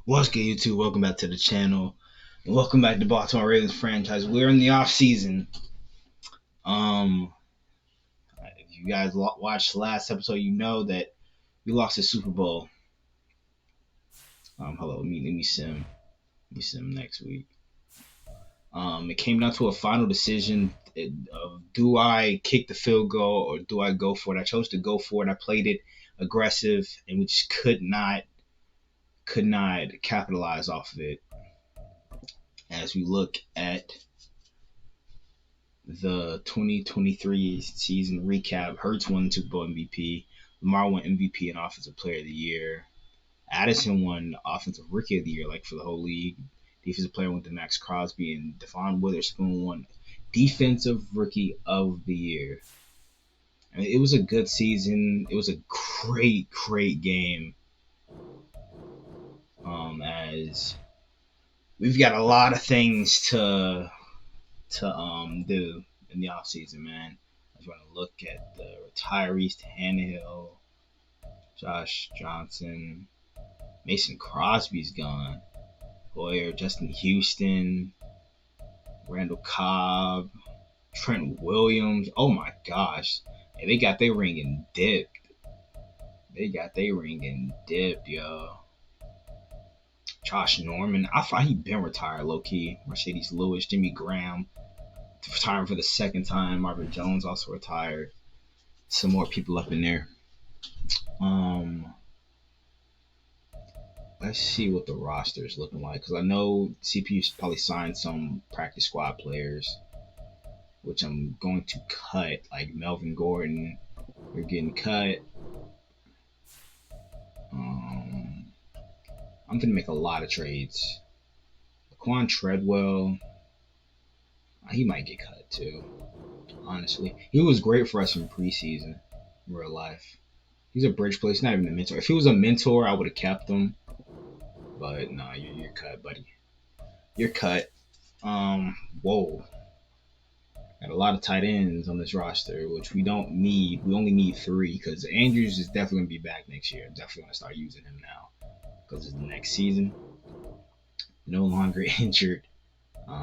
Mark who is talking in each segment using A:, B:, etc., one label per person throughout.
A: What's good, YouTube? Welcome back to the channel. And welcome back to Baltimore Ravens franchise. We're in the offseason. Um, if you guys watched the last episode, you know that we lost the Super Bowl. Hello, let me sim next week. It came down to a final decision of do I kick the field goal or do I go for it? I chose to go for it. I played it aggressive, and we just could not capitalize off of it. As we look at the 2023 season recap, Hurts won Super Bowl MVP. Lamar won MVP and Offensive Player of the Year. Addison won Offensive Rookie of the Year, like for the whole league. Defensive Player went to Max Crosby, and Devon Witherspoon won Defensive Rookie of the Year. I mean, it was a good season. It was a great game. As we've got a lot of things to do in the offseason, man. I was going to look at the retirees: Tannehill, Josh Johnson, Mason Crosby's gone, Hoyer, Justin Houston, Randall Cobb, Trent Williams. Oh my gosh, hey, they got their ring and dipped. Yo. Josh Norman, I thought he'd been retired low key. Mercedes Lewis, Jimmy Graham, retiring for the second time. Marvin Jones also retired. Some more people up in there. Um, let's see what the roster is looking like, because I know CPU's probably signed some practice squad players, which I'm going to cut, like Melvin Gordon. You're getting cut. I'm gonna make a lot of trades. Laquan Treadwell, he might get cut too. Honestly, he was great for us in preseason, in real life. He's a bridge player. He's not even a mentor. If he was a mentor, I would have kept him. But no, you're cut, buddy. You're cut. Whoa. Got a lot of tight ends on this roster, which we don't need. We only need 3 because Andrews is definitely going to be back next year. Definitely going to start using him now because it's the next season. No longer injured.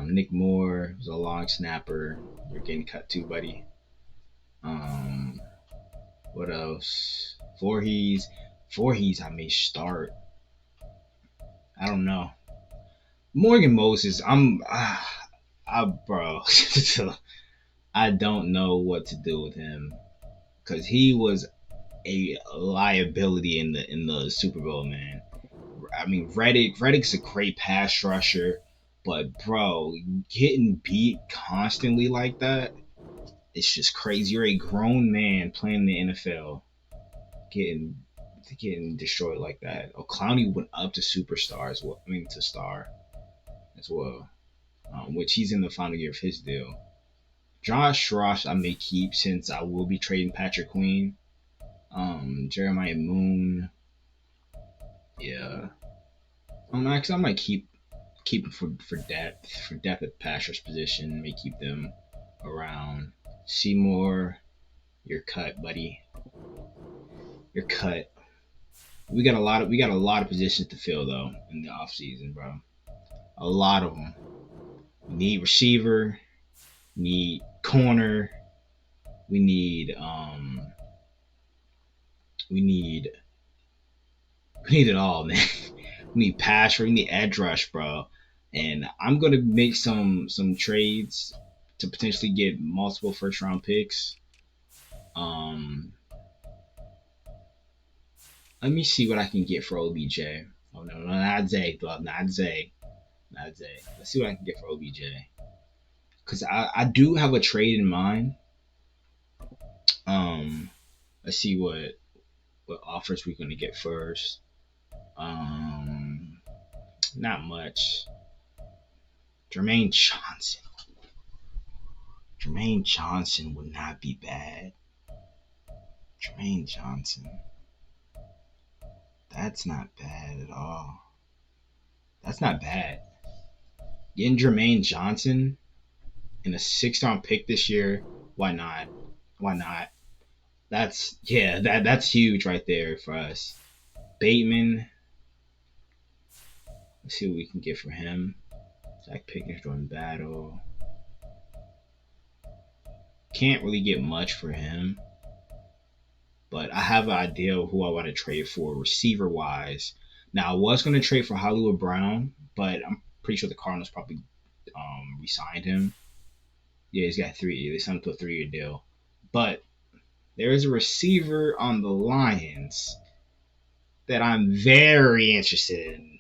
A: Nick Moore was a long snapper. You're getting cut too, buddy. What else? Voorhees, I may start. I don't know. Morgan Moses, bro. I don't know what to do with him because he was a liability in the Super Bowl, man. I mean, Reddick's a great pass rusher, but bro, getting beat constantly like that, it's just crazy. You're a grown man playing in the NFL, getting getting destroyed like that. Oh, Clowney went up to superstar as well. I mean, to star as well, which he's in the final year of his deal. Josh Ross I may keep since I will be trading Patrick Queen. Jeremiah Moon, yeah. Actually, I might keep it for depth at pass rush position. May keep them around. Seymour, you're cut, buddy. You're cut. We got a lot of positions to fill though in the offseason, bro. A lot of them. We need receiver. Need corner. We need we need we need it all, man. We need pass rush. We need edge rush, bro. And I'm gonna make some trades to potentially get multiple first round picks. Um, Let me see what I can get for OBJ. Oh no, not Zay, not Zay, not Zay. Let's see what I can get for OBJ. Cause I do have a trade in mind. Um, let's see what offers we're gonna get first. Um, Not much. Jermaine Johnson. Jermaine Johnson would not be bad. Jermaine Johnson. That's not bad at all. That's not bad. Getting Jermaine Johnson in a 6th round pick this year, why not? Why not? That's huge right there for us. Bateman. Let's see what we can get for him. Zach Pickens, Jordan Battle. Can't really get much for him, but I have an idea of who I want to trade for receiver wise. Now I was going to trade for Hollywood Brown, but I'm pretty sure the Cardinals probably re-signed him. Yeah, he's got 3 years. They signed him to a 3-year deal. But there is a receiver on the Lions that I'm very interested in.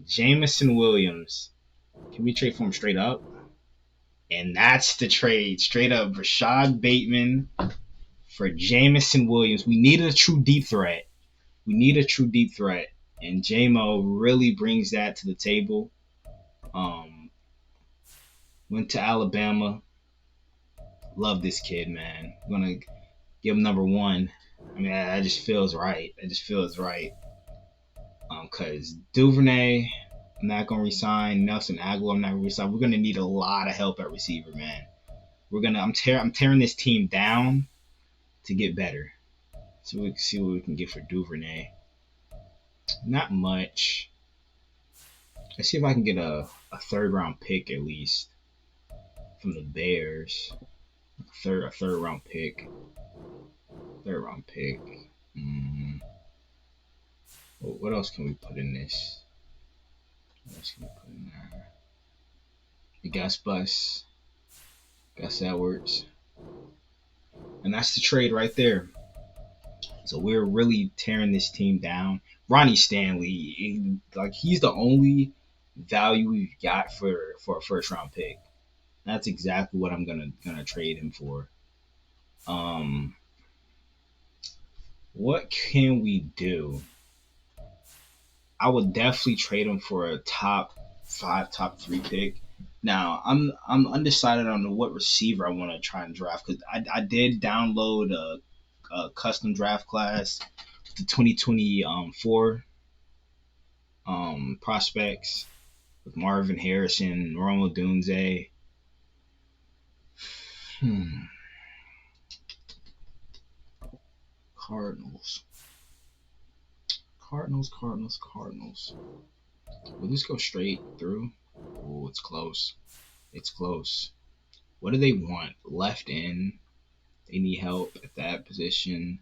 A: Jamison Williams. Can we trade for him straight up? And that's the trade. Straight up Rashad Bateman for Jamison Williams. We needed a true deep threat. We need a true deep threat. And JMO really brings that to the table. Went to Alabama. Love this kid, man. I'm gonna give him number 1. I mean, that just feels right. That just feels right. Cause Duvernay, I'm not gonna resign. Nelson Aguilar, I'm not gonna resign. We're gonna need a lot of help at receiver, man. I'm tearing this team down to get better. So we can see what we can get for Duvernay. Not much. Let's see if I can get a 3rd-round pick at least from the Bears. A third round pick. 3rd-round pick. What else can we put in this? What else can we put in there? The Gus Bus. Gus Edwards. And that's the trade right there. So we're really tearing this team down. Ronnie Stanley, he's the only value we've got for a 1st-round pick. That's exactly what I'm gonna trade him for. What can we do? I would definitely trade him for a top 5, top 3 pick. Now I'm undecided on what receiver I want to try and draft because I did download a custom draft class, the 2024 prospects with Marvin Harrison, Rome Odunze. Cardinals. Will this go straight through? Oh, it's close. It's close. What do they want? Left in. They need help at that position.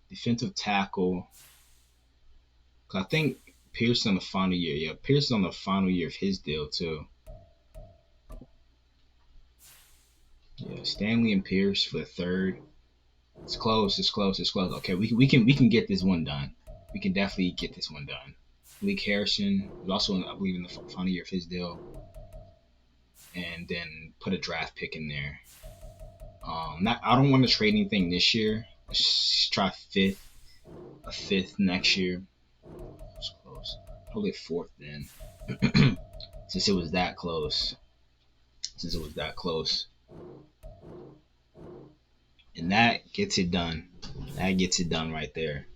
A: Defensive tackle. I think Pearson on the final year. Yeah, Pearson on the final year of his deal too. Yeah, Stanley and Pierce for the 3rd. It's close. Okay, we can get this one done. We can definitely get this one done. Malik Harrison was also, I believe, in the final year of his deal. And then put a draft pick in there. I don't want to trade anything this year. Let's try a 5th next year. It's close. Probably a 4th then. Since it was that close. And that gets it done. Right there.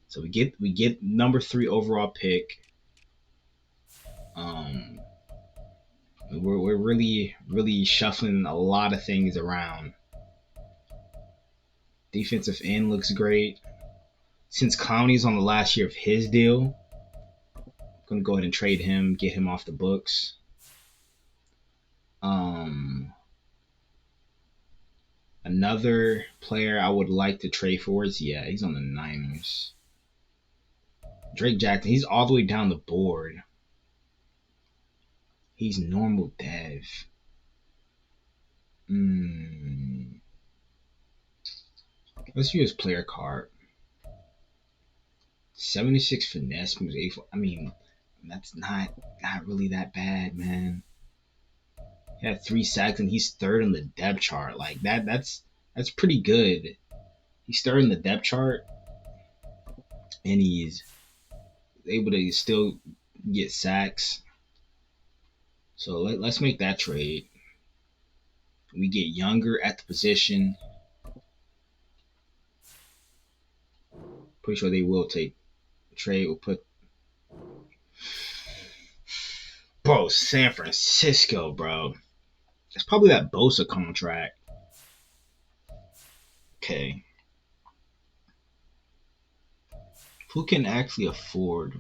A: So we get number 3 overall pick. We're really shuffling a lot of things around. Defensive end looks great. Since Clowney's on the last year of his deal, I'm gonna go ahead and trade him, get him off the books. Another player I would like to trade for is he's on the Niners. Drake Jackson, he's all the way down the board. He's normal dev. Let's use player card. 76 finesse moves. 84. I mean, that's not really that bad, man. He had 3 sacks and he's 3rd in the depth chart. Like that's pretty good. He's 3rd in the depth chart, and he's able to still get sacks. So let's make that trade. We get younger at the position. Pretty sure they will take the trade. We'll put San Francisco, bro. It's probably that Bosa contract. Okay. Who can actually afford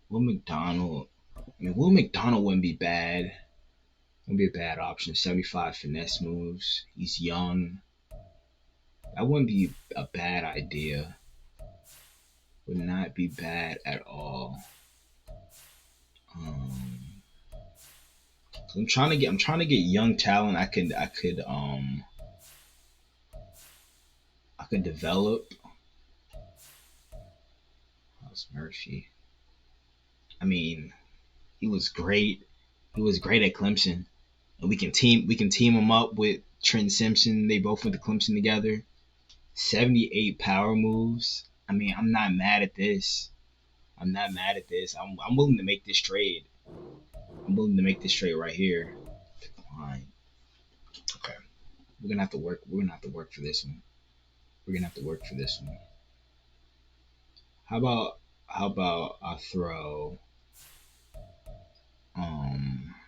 A: Will McDonald? I mean, Will McDonald wouldn't be bad. Wouldn't be a bad option. 75 finesse moves. He's young. That wouldn't be a bad idea. Would not be bad at all. Um, I'm trying to get young talent. I could develop. How's Murphy? I mean, he was great. He was great at Clemson. And we can team him up with Trent Simpson. They both went to Clemson together. 78 power moves. I mean, I'm not mad at this. I'm not mad at this. I'm willing to make this trade. I'm willing to make this trade right here. Decline. Okay. We're gonna have to work. We're gonna have to work for this one. We're gonna have to work for this one. How about I throw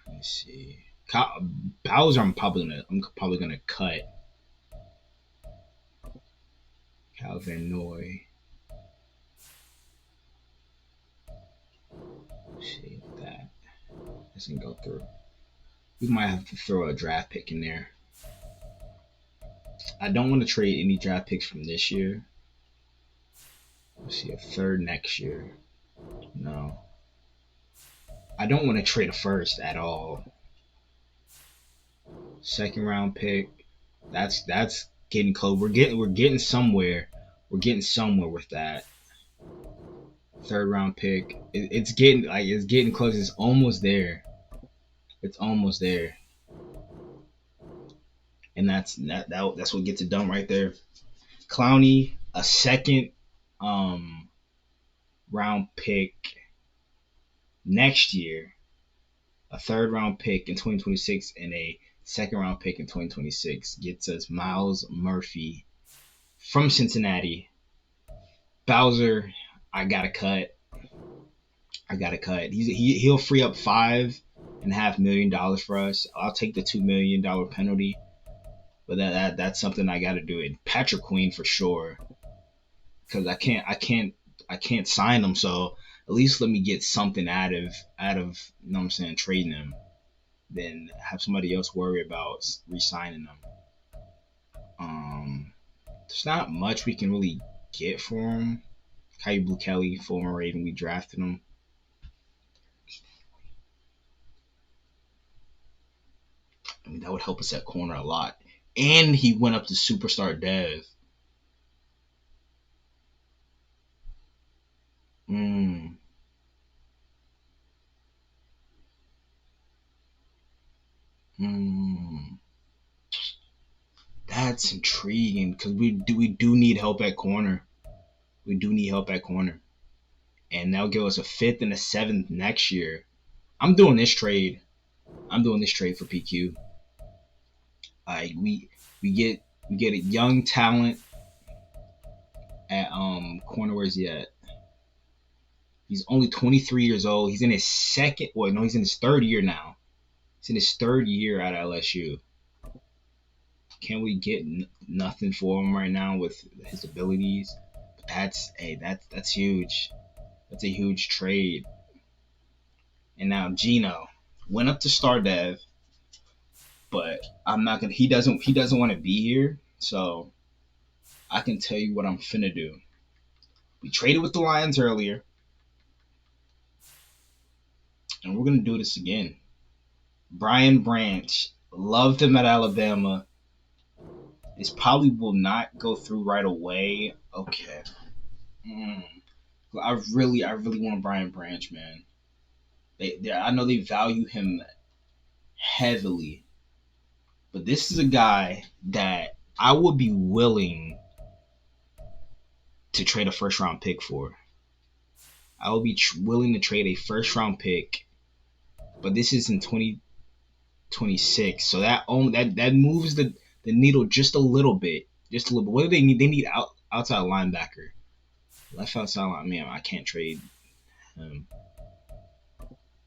A: let me see. Bowser I'm probably gonna cut. Calvin Noy. Let's see if that doesn't go through. We might have to throw a draft pick in there. I don't want to trade any draft picks from this year. Let's see, a third next year. No. I don't want to trade a first at all. Second round pick. That's getting close. We're getting somewhere. We're getting somewhere with that. Third round pick. It's getting close. It's almost there. It's almost there. And that's what gets it done right there. Clowney, a second um round pick next year, a third round pick in 2026, and a second round pick in 2026 gets us Miles Murphy from Cincinnati. Bowser, I gotta cut. He'll free up $5.5 million for us. I'll take the $2 million penalty, but that's something I gotta do. And Patrick Queen for sure, because I can't sign him. So at least let me get something out of you know what I'm saying, trading him. Then have somebody else worry about re-signing them. There's not much we can really get for him. Kai Blue Kelly, former Raven, we drafted him. I mean, that would help us at corner a lot. And he went up to superstar dev. Mm, mm, that's intriguing because we do need help at corner. We do need help at corner, and that'll give us a fifth and a seventh next year. I'm doing this trade. I'm doing this trade for PQ. Like we get we get a young talent at corner. Where's he at? He's only 23 years old. He's in his second. Well, no, he's in his third year now. He's in his third year at LSU. Can we get nothing for him right now with his abilities? But that's huge. That's a huge trade. And now Gino went up to Star Dev, but I'm not gonna. He doesn't want to be here. So I can tell you what I'm finna do. We traded with the Lions earlier, and we're gonna do this again. Brian Branch, loved him at Alabama. This probably will not go through right away. Okay. Mm. I really want Brian Branch, man. I know they value him heavily, but this is a guy that I would be willing to trade a first round pick for. I would be willing to trade a first round pick, but this is in 2026, so that moves the needle just a little bit, just a little bit. What do they need? They need outside linebacker, left outside line. Man, I can't trade him.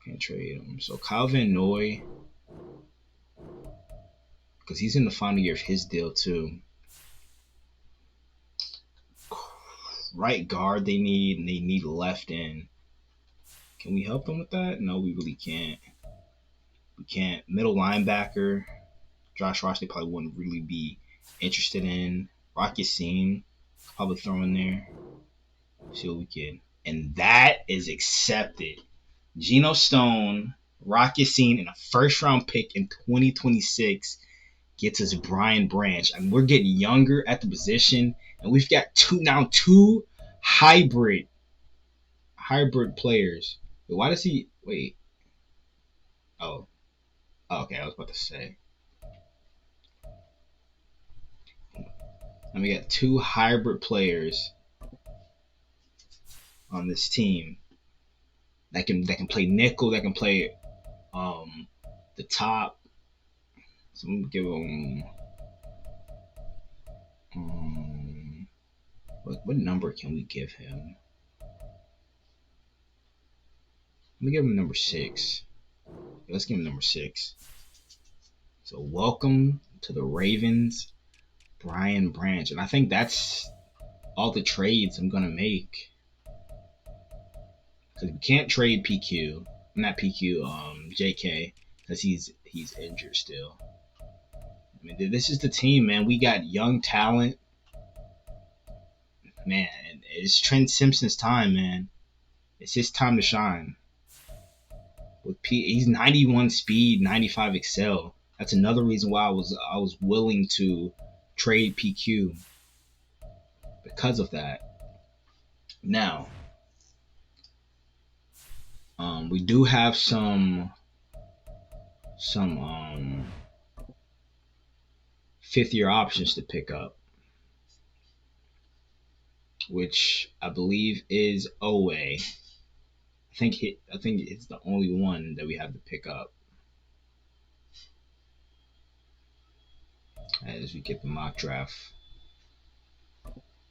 A: Can't trade him. So Calvin Noy. because he's in the final year of his deal too. Right guard they need, and they need left in. Can we help them with that? No, we really can't. We can't. Middle linebacker, Josh Ross, they probably wouldn't really be interested in. Rocket Scene, probably throw in there. See what we can. And that is accepted. Geno Stone, Rocket Scene, and a first round pick in 2026 gets us Brian Branch. I mean, we're getting younger at the position, and we've got two hybrid players. Why does he wait? Oh, okay. I was about to say. And we got two hybrid players on this team that can play nickel, that can play the top. So I'm gonna give him what number can we give him? Let me give him number 6. Let's give him number 6. So welcome to the Ravens, Brian Branch. And I think that's all the trades I'm gonna make. Because we can't trade PQ. Not PQ, JK, because he's injured still. I mean, this is the team, man. We got young talent. Man, it's Trent Simpson's time, man. It's his time to shine. He's 91 speed, 95 excel. That's another reason why I was willing to trade PQ because of that. Now, we do have some 5th-year options to pick up, which I believe is Owe. I think it's the only one that we have to pick up as we get the mock draft.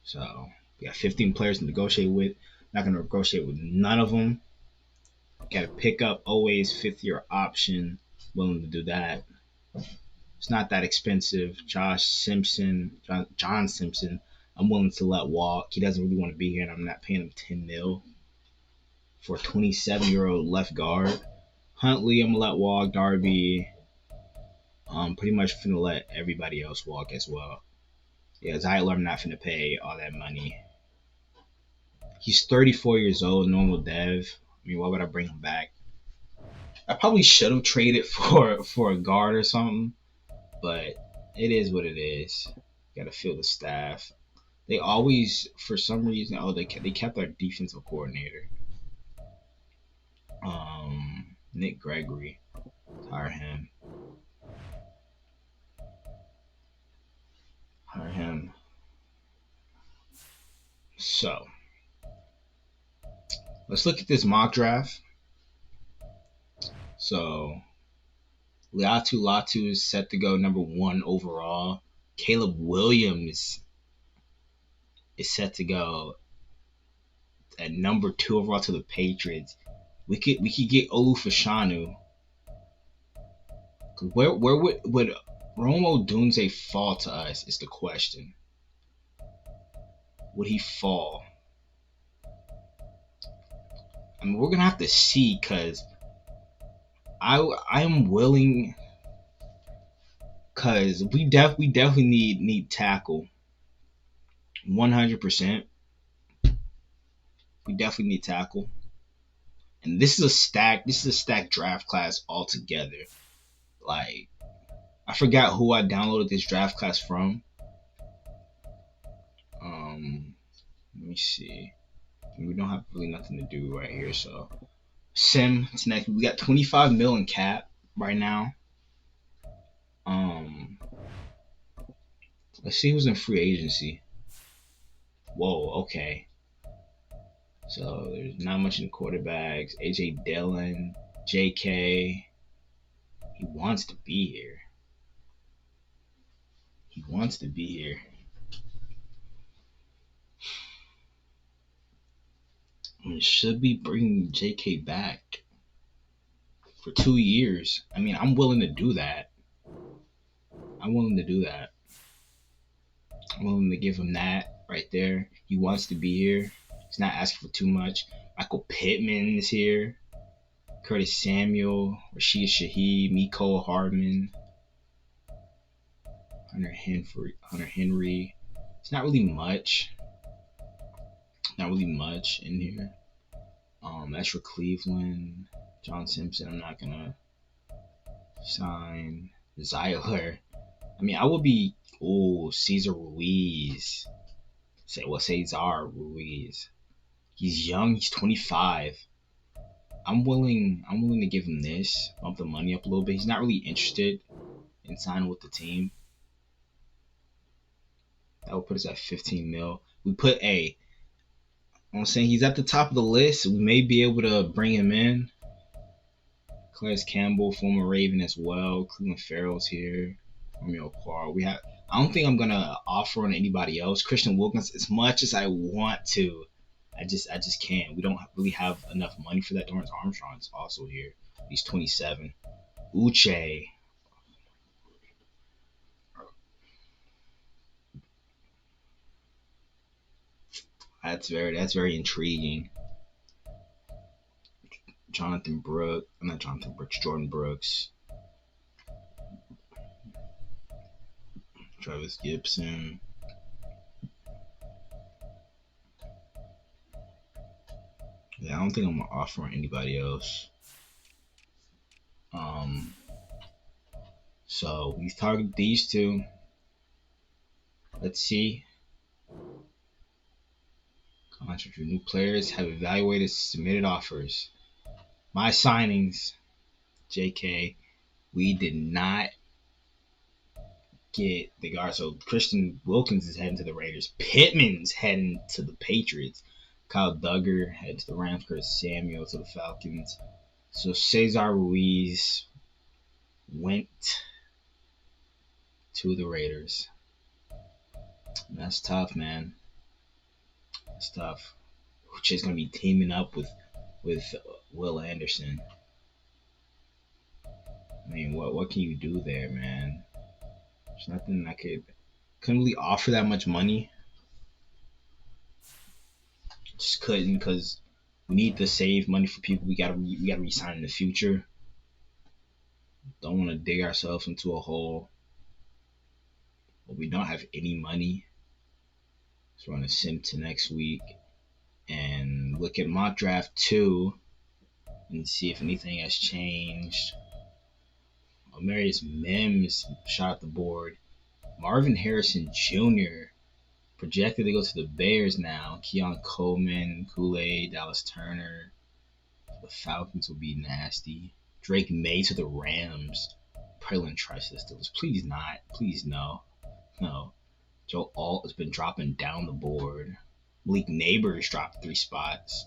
A: So we got 15 players to negotiate with. Not going to negotiate with none of them. Got to pick up Owe's 5th-year option. Willing to do that. It's not that expensive. John Simpson. I'm willing to let walk. He doesn't really want to be here, and I'm not paying him $10 million for a 27-year-old left guard. Huntley, I'm gonna let walk. Darby, pretty much finna let everybody else walk as well. Yeah, Zeitler, I'm not finna pay all that money. He's 34 years old, normal dev. I mean, why would I bring him back? I probably should have traded for a guard or something, but it is what it is. Gotta fill the staff. They always, for some reason, they kept our defensive coordinator. Nick Gregory. Hire him. So, let's look at this mock draft. So, Latu is set to go number 1 overall. Caleb Williams is set to go at number 2 overall to the Patriots. We could get Olu Fashanu. Where would Rome Odunze fall to us is the question. Would he fall? I mean, we're gonna have to see, because I am willing, because we definitely need tackle. 100%. We definitely need tackle. And this is a stacked draft class altogether. Like, I forgot who I downloaded this draft class from. Let me see. We don't have really nothing to do right here, so Sim, it's next. We got 25 mil in cap right now. Let's see who's in free agency. Whoa, okay. So there's not much in quarterbacks. AJ Dillon, JK. He wants to be here. I mean, should be bringing JK back for 2 years. I mean, I'm willing to do that. I'm willing to do that. I'm willing to give him that right there. He wants to be here. He's not asking for too much. Michael Pittman is here. Curtis Samuel, Rashid Shaheed, Mecole Hardman, Hunter Henry. It's not really much. Not really much in here. That's for Cleveland. John Simpson, I'm not gonna sign. Zyler. I mean, I would be. Oh, Cesar Ruiz. Cesar Ruiz. He's young. He's 25. I'm willing. I'm willing to give him this. Bump the money up a little bit. He's not really interested in signing with the team. That would put us at 15 mil. We put a. I'm saying he's at the top of the list. We may be able to bring him in. Calais Campbell, former Raven as well. Cleveland Farrell's here. Romeo Quarl. We have. I don't think I'm gonna offer on anybody else. Christian Wilkins, as much as I want to, I just can't. We don't really have enough money for that. Dorrance Armstrong's also here. He's 27. Uche. That's very intriguing. Jordan Brooks. Travis Gibson. Yeah, I don't think I'm gonna offer on anybody else. So we target these two. Let's see. Contract for new players have evaluated submitted offers. My signings, JK, we did not get the guard. So Christian Wilkins is heading to the Raiders. Pittman's heading to the Patriots. Kyle Duggar heading to the Rams. Curtis Samuel to the Falcons. So Cesar Ruiz went to the Raiders. That's tough, man. That's tough. Which is going to be teaming up with Will Anderson. I mean, what can you do there, man? There's nothing I couldn't really offer that much money. Just couldn't because we need to save money for people we gotta re-sign in the future. Don't want to dig ourselves into a hole. But we don't have any money. So we're gonna sim to next week and look at mock draft 2 and see if anything has changed. Amarius Mims shot at the board. Marvin Harrison Jr. projected to go to the Bears now. Keon Coleman, Kool-Aid, Dallas Turner. The Falcons will be nasty. Drake May to the Rams. Probably tries this. Please not. Please no. No. Joe Alt has been dropping down the board. Malik Neighbors dropped 3 spots.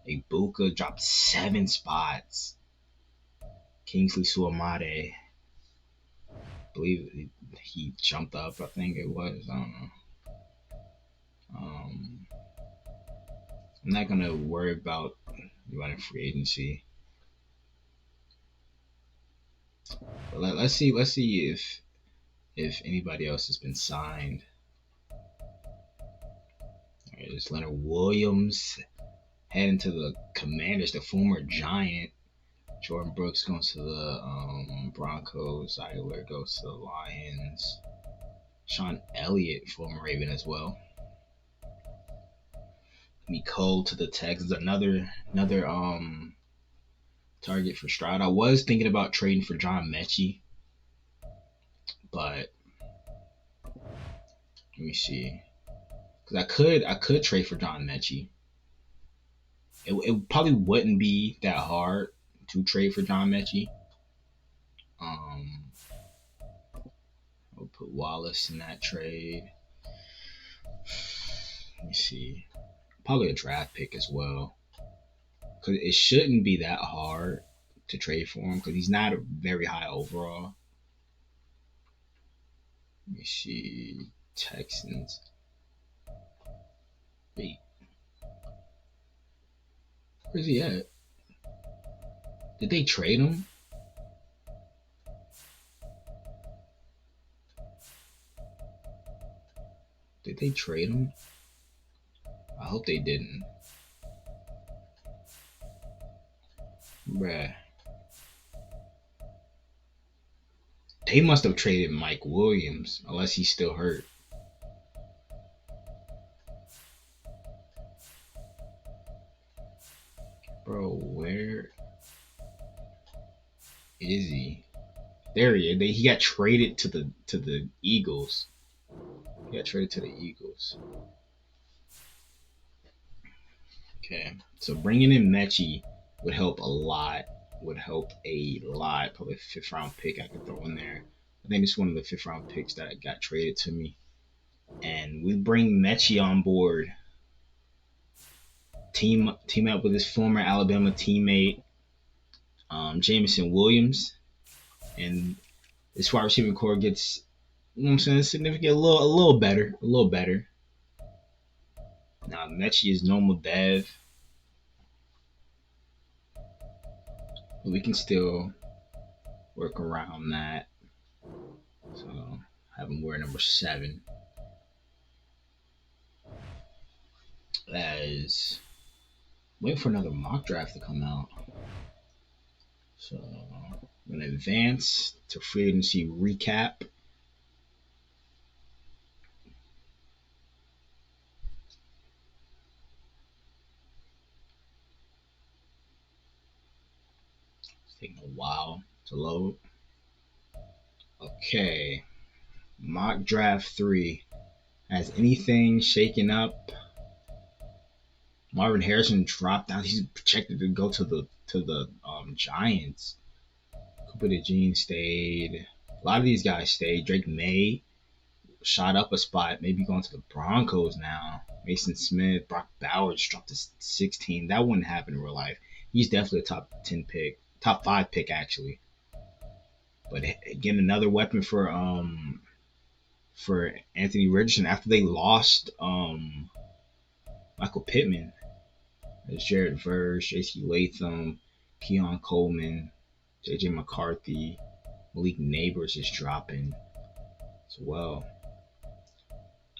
A: Ibuka dropped 7 spots. Kingsley Suamade, I believe he jumped up. I think it was. I don't know. I'm not gonna worry about running free agency. But let's see if anybody else has been signed. All right, there's Leonard Williams heading to the Commanders, the former Giant. Jordan Brooks goes to the Broncos. Zyler goes to the Lions. Sean Elliott, former Raven as well. Mecole to the Texans. Another target for Stroud. I was thinking about trading for John Mechie, but let me see. Because I could trade for John Mechie. It probably wouldn't be that hard to trade for John Mechie. I'll put Wallace in that trade. Let me see. Probably a draft pick as well. Because it shouldn't be that hard to trade for him because he's not a very high overall. Let me see. Texans. Wait. Where's he at? Did they trade him? Did they trade him? I hope they didn't. Bruh. They must have traded Mike Williams, unless he's still hurt. Bro, where is he? There he is. He got traded to the Eagles. He got traded to the Eagles. Okay, so bringing in Mechie would help a lot. Would help a lot. Probably a fifth round pick I could throw in there. I think it's one of the fifth round picks that got traded to me. And we bring Mechie on board. Team up with his former Alabama teammate, Jameson Williams, and this wide receiving core gets, you know what I'm saying, significant, a little better. Now Mechie is normal dev, but we can still work around that. So have him wear number 7 as waiting for another mock draft to come out. So I'm gonna advance to free agency recap. It's taking a while to load. Okay, mock draft 3. Has anything shaken up? Marvin Harrison dropped out. He's projected to go to the Giants. Cooper DeJean stayed. A lot of these guys stayed. Drake May shot up a spot, maybe going to the Broncos now. Mason Smith, Brock Bowers dropped to 16. That wouldn't happen in real life. He's definitely a top 10 pick, top 5 pick actually. But again, another weapon for Anthony Richardson after they lost Michael Pittman. There's Jared Verge, J.C. Latham, Keon Coleman, J.J. McCarthy, Malik Neighbors is dropping as well.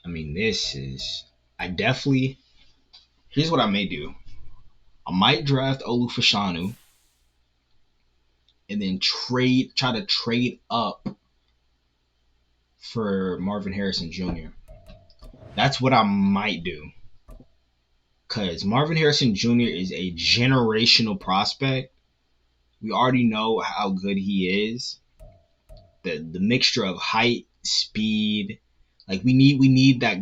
A: I mean, here's what I may do. I might draft Olu Fashanu and then try to trade up for Marvin Harrison Jr. That's what I might do. Because Marvin Harrison Jr. is a generational prospect. We already know how good he is. The mixture of height, speed, like we need that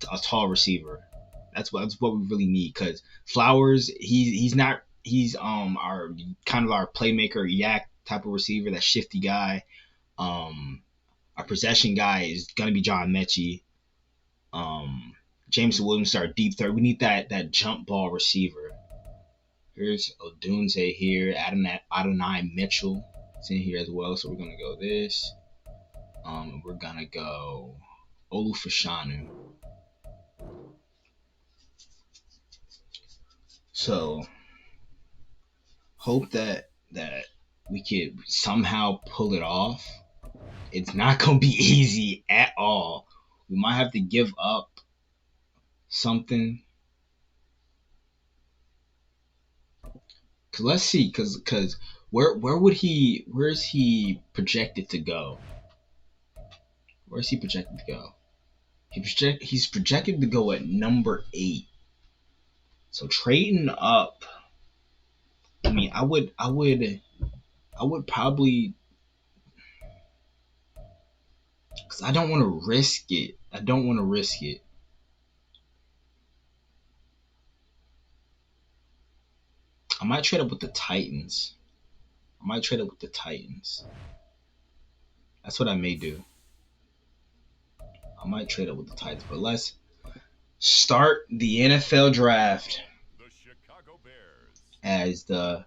A: a tall receiver. That's what we really need. Because Flowers, he's our kind of our playmaker, yak type of receiver, that shifty guy. Our possession guy is gonna be John Mechie. James Williams, our deep third. We need that jump ball receiver. Here's Odunze here. Adonai Mitchell is in here as well. So we're gonna go this. We're gonna go Olu Fashanu. So hope that we could somehow pull it off. It's not gonna be easy at all. We might have to give up something. Cause let's see, cause where's he projected to go? Where's he projected to go? He's projected to go at number 8. So trading up. I mean, I would probably, cause I don't want to risk it. I might trade up with the Titans. That's what I may do. I might trade up with the Titans. But let's start the NFL draft. The Chicago Bears. As the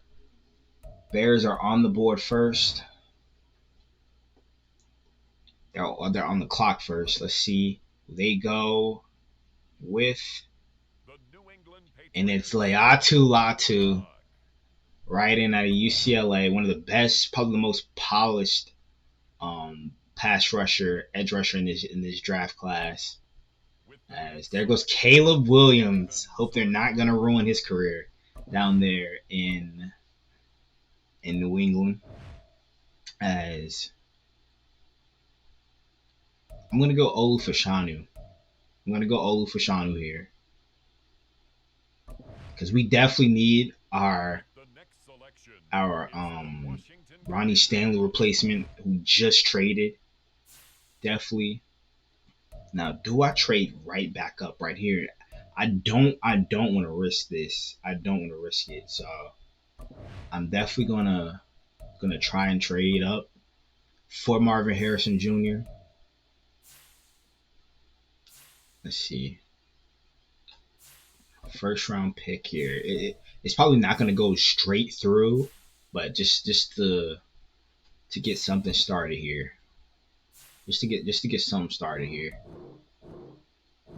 A: Bears are on the board first. They're on the clock first. Let's see who they go with. And it's Laiatu Latu. Right in out of UCLA, one of the best, probably the most polished pass rusher, edge rusher in this draft class. As there goes Caleb Williams. Hope they're not gonna ruin his career down there in New England. As I'm gonna go Olu Fashanu. I'm gonna go Olu Fashanu here because we definitely need our Ronnie Stanley replacement who just traded. Definitely. Now, do I trade right back up right here? I don't want to risk this. I don't want to risk it. So I'm definitely gonna try and trade up for Marvin Harrison Jr. Let's see. First round pick here. It's probably not gonna go straight through, but just to get something started here. Just to get something started here.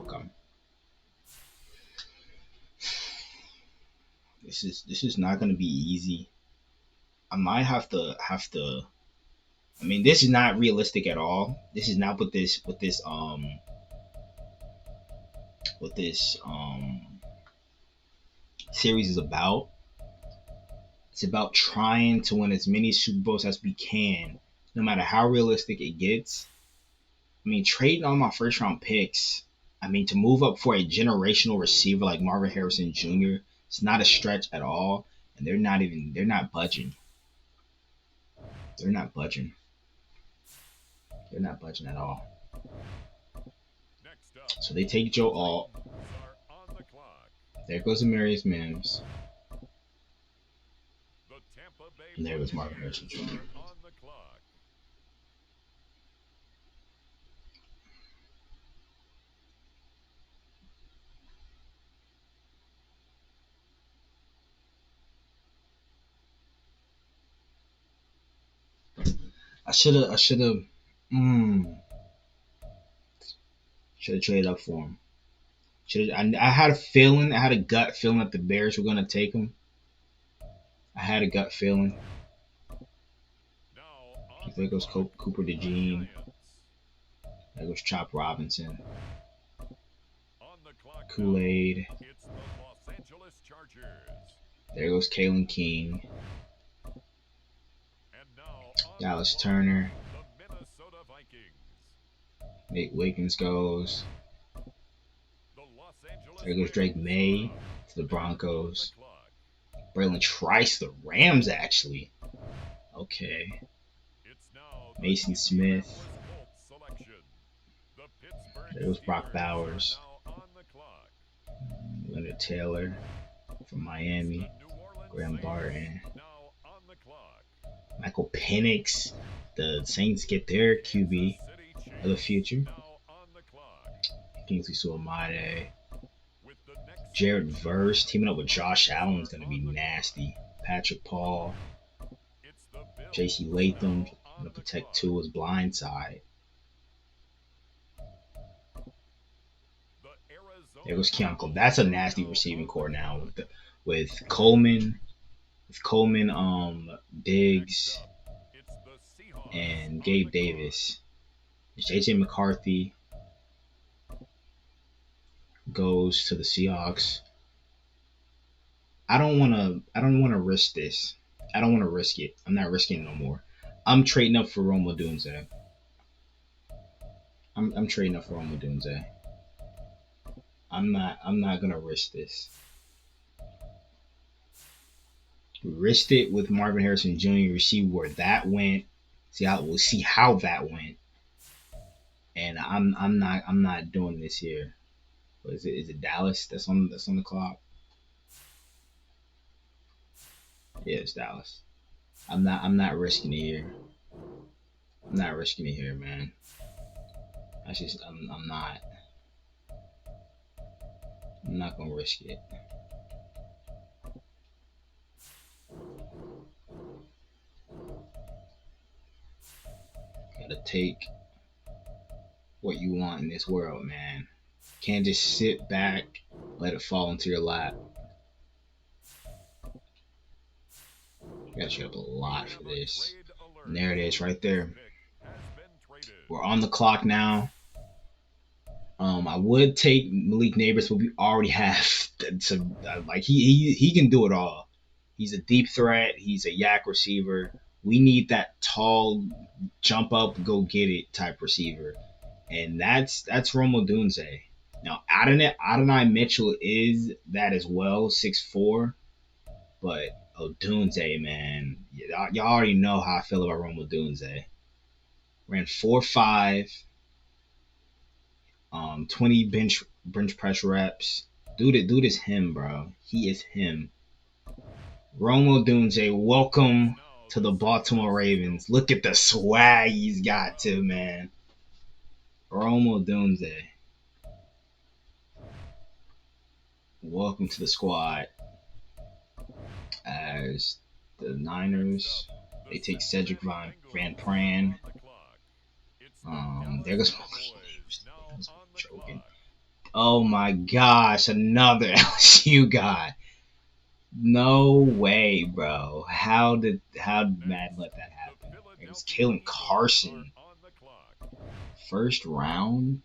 A: Okay. This is not gonna be easy. I might have to. I mean, this is not realistic at all. This is not what this series is about. It's about trying to win as many Super Bowls as we can, no matter how realistic it gets. I mean, trading all my first round picks. I mean, to move up for a generational receiver like Marvin Harrison Jr. It's not a stretch at all, and they're not budging. They're not budging. They're not budging at all. So they take Joe Alt. There goes Amarius Mims. And there goes Marvin Harrison Jr. Mm, should have traded up for him. I had a feeling, I had a gut feeling that the Bears were gonna take him. I had a gut feeling. There goes Cooper DeJean. There goes Chop Robinson. Kool-Aid. There goes Kalen King. Dallas Turner. Nate Wiggins goes. There goes Drake May to the Broncos. Braylon Trice to the Rams, actually. Okay. Mason Smith. There goes Brock Bowers. Leonard Taylor from Miami. Graham Barton. Michael Penix. The Saints get their QB of the future. Kingsley Suamade. Jared Verse teaming up with Josh Allen is going to be nasty. Patrick Paul. J.C. Latham going to protect Tua's blind side. There goes Keonco. That's a nasty receiving core now with Coleman, Diggs, and Gabe Davis. J.J. McCarthy goes to the Seahawks. I don't wanna risk this. I don't wanna risk it. I'm not risking it no more. I'm trading up for Rome Odunze. I'm trading up for Rome Odunze. I'm not gonna risk this. We risked it with Marvin Harrison Jr. We see where that went. We'll see how that went. And I'm not doing this here. What is it? Is it Dallas that's on the clock? Yeah, it's Dallas. I'm not risking it here. I'm not risking it here, man. I'm not. I'm not gonna risk it. Gotta take what you want in this world, man. Can't just sit back, let it fall into your lap. You gotta trade up a lot for this. And there it is right there. We're on the clock now. I would take Malik Neighbors, but we already have some. Like he can do it all. He's a deep threat. He's a yak receiver. We need that tall, jump up, go get it type receiver, and that's Romo Dunze. Now Adonai Mitchell is that as well, 6'4", but Odunze, man, y'all already know how I feel about Romo Dunze. Ran 4.5, 20 bench press reps. Dude is him, bro. He is him. Romo Dunze, welcome to the Baltimore Ravens. Look at the swag he's got too, man. Romo Dunze, welcome to the squad. As the Niners, they take Cedric Van Pran. There goes my joking. Oh my gosh, another LSU guy. No way, bro. How did Madden let that happen? It was Kalen Carson. First round.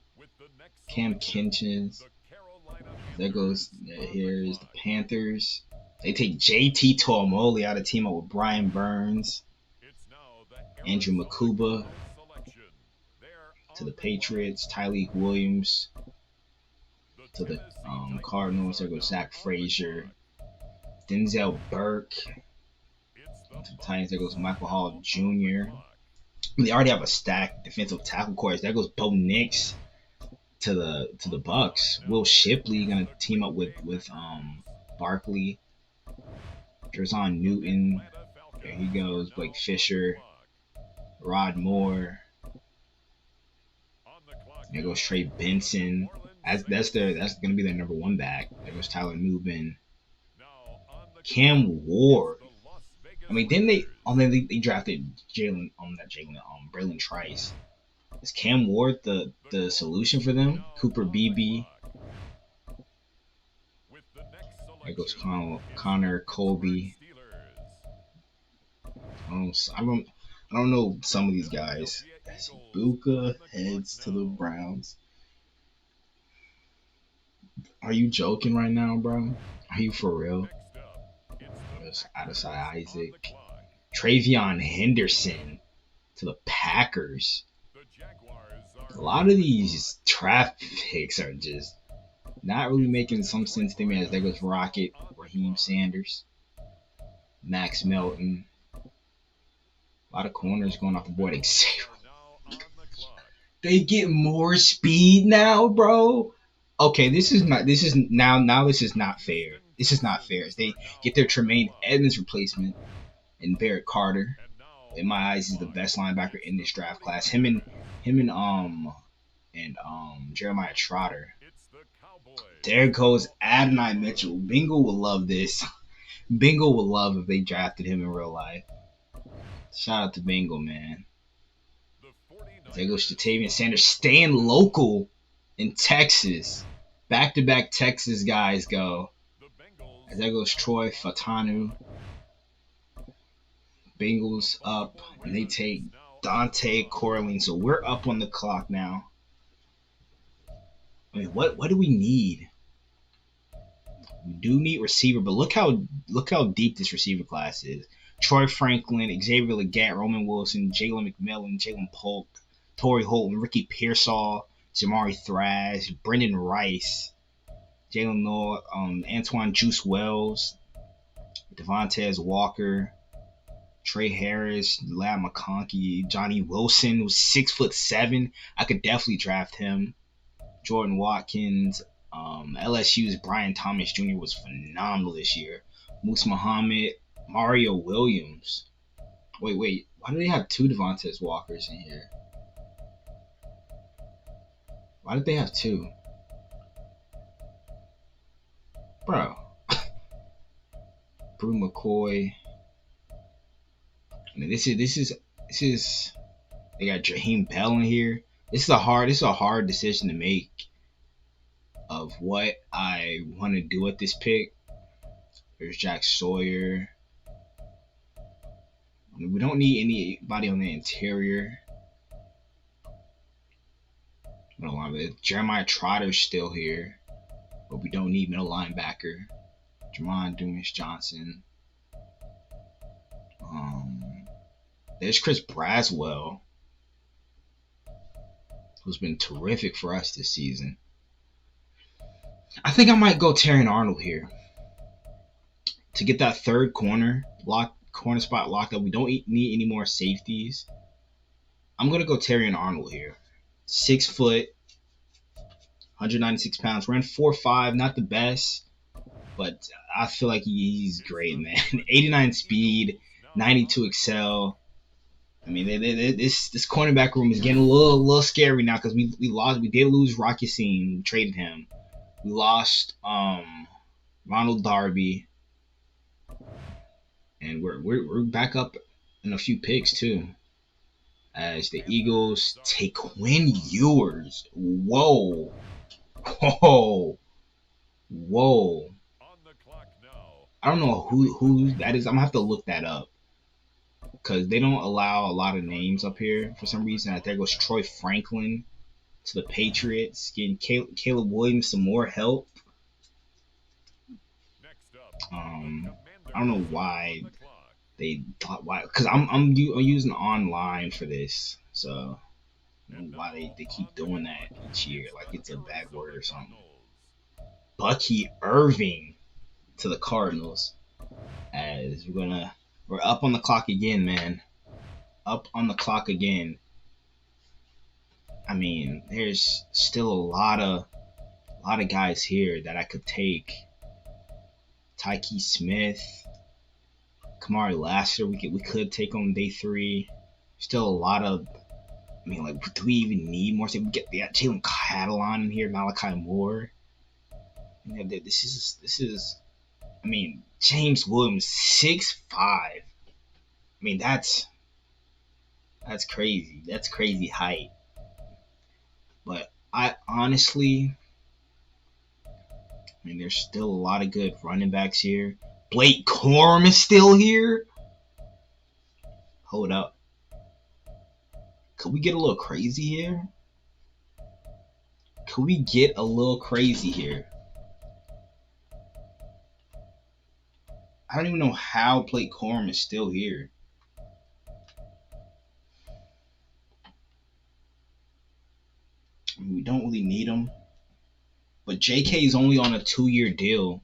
A: Cam Kinchins. There goes here's the Panthers. They take JT Tuamoli out of team up with Brian Burns. Andrew Makuba to the Patriots. Tyleek Williams to the Cardinals. There goes Zach Frazier. Denzel Burke to the Titans. There goes Michael Hall Jr. They already have a stacked defensive tackle core. There goes Bo Nix to the Bucks. Will Shipley gonna team up with Barkley. Drazon Newton. There he goes. Blake Fisher. Rod Moore. There goes Trey Benson. That's gonna be their number one back. There goes Tyler Nubin. Cam Ward. I mean, didn't they? Oh, then they drafted Braylon Trice. Is Cam Ward the solution for them? Cooper Beebe. There goes Connor Colby. I don't know some of these guys. Buka heads to the Browns. Are you joking right now, bro? Are you for real? There's Adesai Isaac. Travion Henderson to the Packers. A lot of these draft picks are just not really making some sense to me. As there goes Rocket, Raheem Sanders, Max Melton. A lot of corners going off the board. They get more speed now, bro. Okay, this is not fair. This is not fair. They get their Tremaine Edmonds replacement and Barrett Carter. In my eyes, he's the best linebacker in this draft class. Him and Jeremiah Trotter. There goes Adonai Mitchell. Bingo will love this. Bingo will love if they drafted him in real life. Shout out to Bingo, man. There goes Jatavian Sanders, staying local in Texas. Back-to-back Texas guys go. And there goes Troy Fatanu. Bengals up, and they take Dante Corleone. So we're up on the clock now. I mean, what do we need? We do need receiver, but look how deep this receiver class is. Troy Franklin, Xavier Leggett, Roman Wilson, Jalen McMillan, Jalen Polk, Torrey Holton, Ricky Pearsall, Jamari Thrash, Brendan Rice, Jalen Noah, Antoine Juice Wells, Devontae Walker, Trey Harris, Lab McConkey, Johnny Wilson, who's 6'7". I could definitely draft him. Jordan Watkins, LSU's Brian Thomas Jr. was phenomenal this year. Moose Muhammad, Mario Williams. Wait. Why do they have two Devontae Walkers in here? Why did they have two? Bro. Brew McCoy. I mean, this is they got Jaheim Bell in here. This is a hard decision to make of what I want to do with this pick. There's Jack Sawyer. I mean, we don't need anybody on the interior. Middle linebacker. Jeremiah Trotter's still here, but we don't need middle linebacker. Jamon Dumas Johnson. There's Chris Braswell, who's been terrific for us this season. I think I might go Terrion Arnold here to get that third corner spot locked up. We don't need any more safeties. I'm gonna go Terrion Arnold here. 6 foot, 196 pounds, ran 4.5, not the best, but I feel like he's great, man. 89 speed, 92 excel. I mean, this cornerback room is getting a little scary now because we did lose Rocky Scene, traded him. We lost Ronald Darby, and we're back up in a few picks too. As the Eagles take Quinn Ewers. Whoa. I don't know who that is. I'm gonna have to look that up because they don't allow a lot of names up here for some reason. There goes Troy Franklin to the Patriots, getting Caleb Williams some more help. I don't know why they thought because I'm using online for this, so I don't know why they keep doing that each year like it's a bad word or something. Bucky Irving to the Cardinals, as we're up on the clock again, man. Up on the clock again. I mean, there's still a lot of guys here that I could take. Tyke Smith, Kamari Lassiter, we could take on day 3. Still a lot of. I mean, like, do we even need more? We got Jalen Catalon in here, Malachi Moore. You know, this is. I mean, James Williams 6'5". I mean, that's crazy. That's crazy height. But I honestly, I mean, there's still a lot of good running backs here. Blake Corum is still here. Hold up. Could we get a little crazy here? Could we get a little crazy here? I don't even know how Blake Corum is still here. I mean, we don't really need him. But JK is only on a 2-year deal.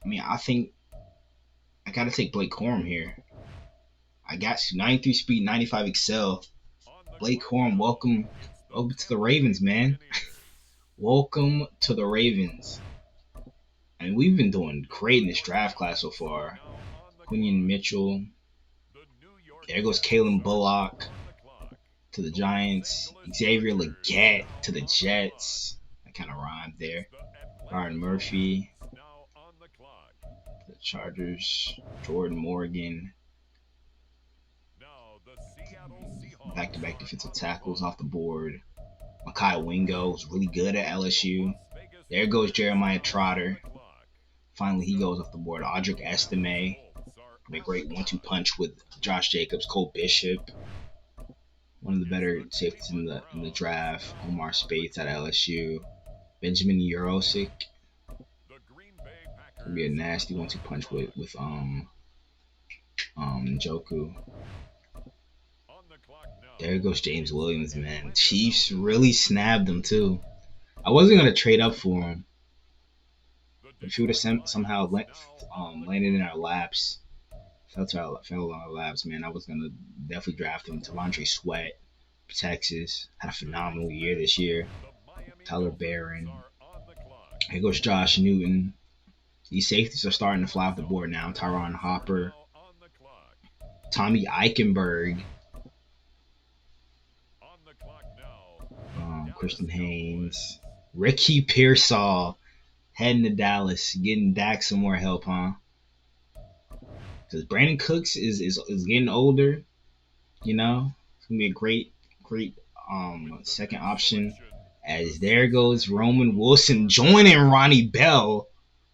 A: I mean, I think I got to take Blake Corum here. I got you. 93 speed, 95 excel. Blake Corum, welcome to the Ravens, man. Welcome to the Ravens. I mean, we've been doing great in this draft class so far. Quinion Mitchell. There goes Kalen Bullock to the Giants. Xavier Legette to the Jets. That kind of rhymed there. Byron Murphy to the Chargers. Jordan Morgan. Back-to-back defensive tackles off the board. Mekhi Wingo was really good at LSU. There goes Jeremiah Trotter. Finally, he goes off the board. Audric Estime. A great 1-2 punch with Josh Jacobs, Cole Bishop. One of the better safeties in the draft. Omar Speights at LSU. Benjamin Yurosek. Gonna be a nasty 1-2 punch with Njoku. There goes James Williams, man. Chiefs really snabbed him too. I wasn't gonna trade up for him. If he would have somehow landed in our laps, fell on our laps, man, I was gonna definitely draft him. Tavondre Sweat, Texas, had a phenomenal year this year. Tyler Barron. Here goes Josh Newton. These safeties are starting to fly off the board now. Tyron Hopper, Tommy Eichenberg, Christian Haynes, Ricky Pearsall. Heading to Dallas, getting Dak some more help, huh? Because Brandon Cooks is getting older, you know. It's gonna be a great second option. As there goes Roman Wilson joining Ronnie Bell,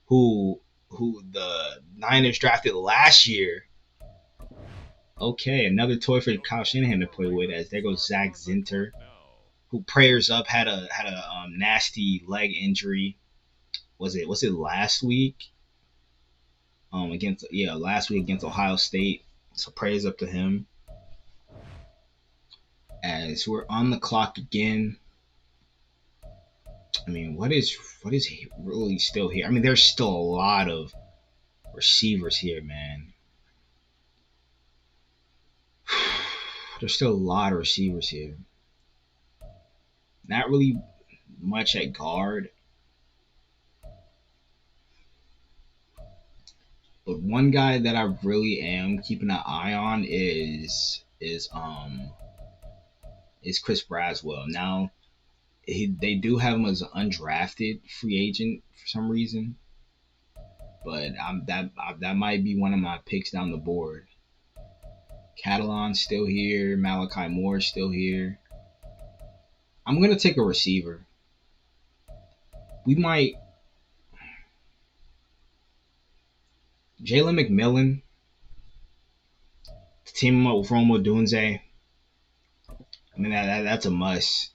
A: who the Niners drafted last year. Okay, another toy for Kyle Shanahan to play with. As there goes Zach Zinter, who prayers up had a nasty leg injury. Was it last week? Against last week against Ohio State. So prayers up to him. As we're on the clock again. I mean, what is really still here? I mean, there's still a lot of receivers here, man. There's still a lot of receivers here. Not really much at guard. But one guy that I really am keeping an eye on is Chris Braswell. Now they do have him as an undrafted free agent for some reason, but that might be one of my picks down the board. Catalan's still here. Malachi Moore's still here. I'm gonna take a receiver. We might Jalen McMillan to team him up with Rome Odunze. I mean that's a must.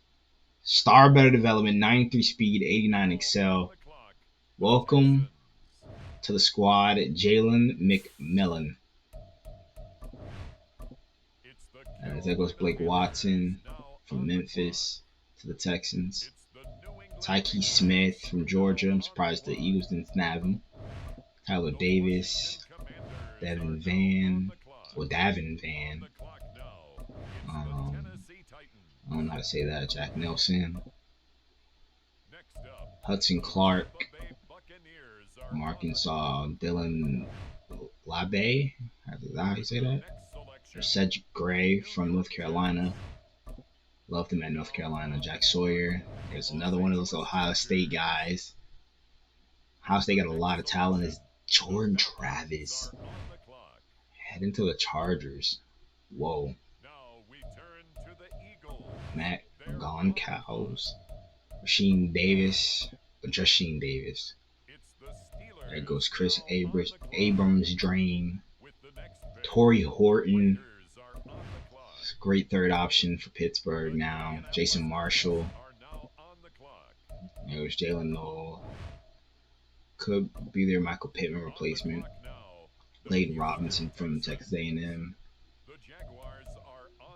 A: Star better development, 93 speed, 89 excel. Welcome to the squad, Jalen McMillan. There goes Blake Watson from Memphis to the Texans. Tyke Smith from Georgia. I'm surprised the Eagles didn't snap him. Tyler Davis, Davin Van. I don't know how to say that. Jack Nelson, Hudson Clark from Arkansas, Dylan Labe. How do you say that? Or Cedric Gray from North Carolina. Loved him at North Carolina. Jack Sawyer. There's another one of those Ohio State guys. Ohio State got a lot of talent. Is Jordan Travis heading to the Chargers? Whoa. Matt Gone Cows. Rasheem Davis. There goes Chris Abrams Drain. Torrey Horton. Great third option for Pittsburgh now. Jason Marshall. There's Jalen Noel. Could be their Michael Pittman replacement. Layden Robinson from Texas A&M.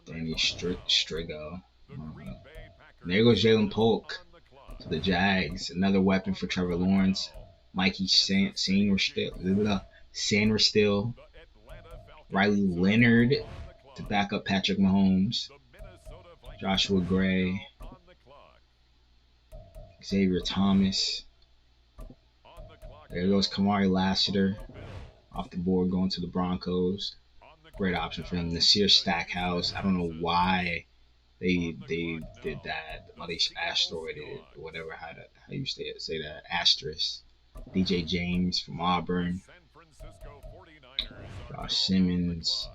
A: Danny Strigo. There goes Jalen Polk to the Jags. Another weapon for Trevor Lawrence. Mikey Sanders. Riley Leonard to back up Patrick Mahomes. Joshua Gray. Xavier Thomas. There goes Kamari Lassiter off the board going to the Broncos. Great option for him. Nasir Stackhouse. I don't know why they did that. Why they asteroided it or whatever. How you say that? Asterisk. DJ James from Auburn. Josh Simmons.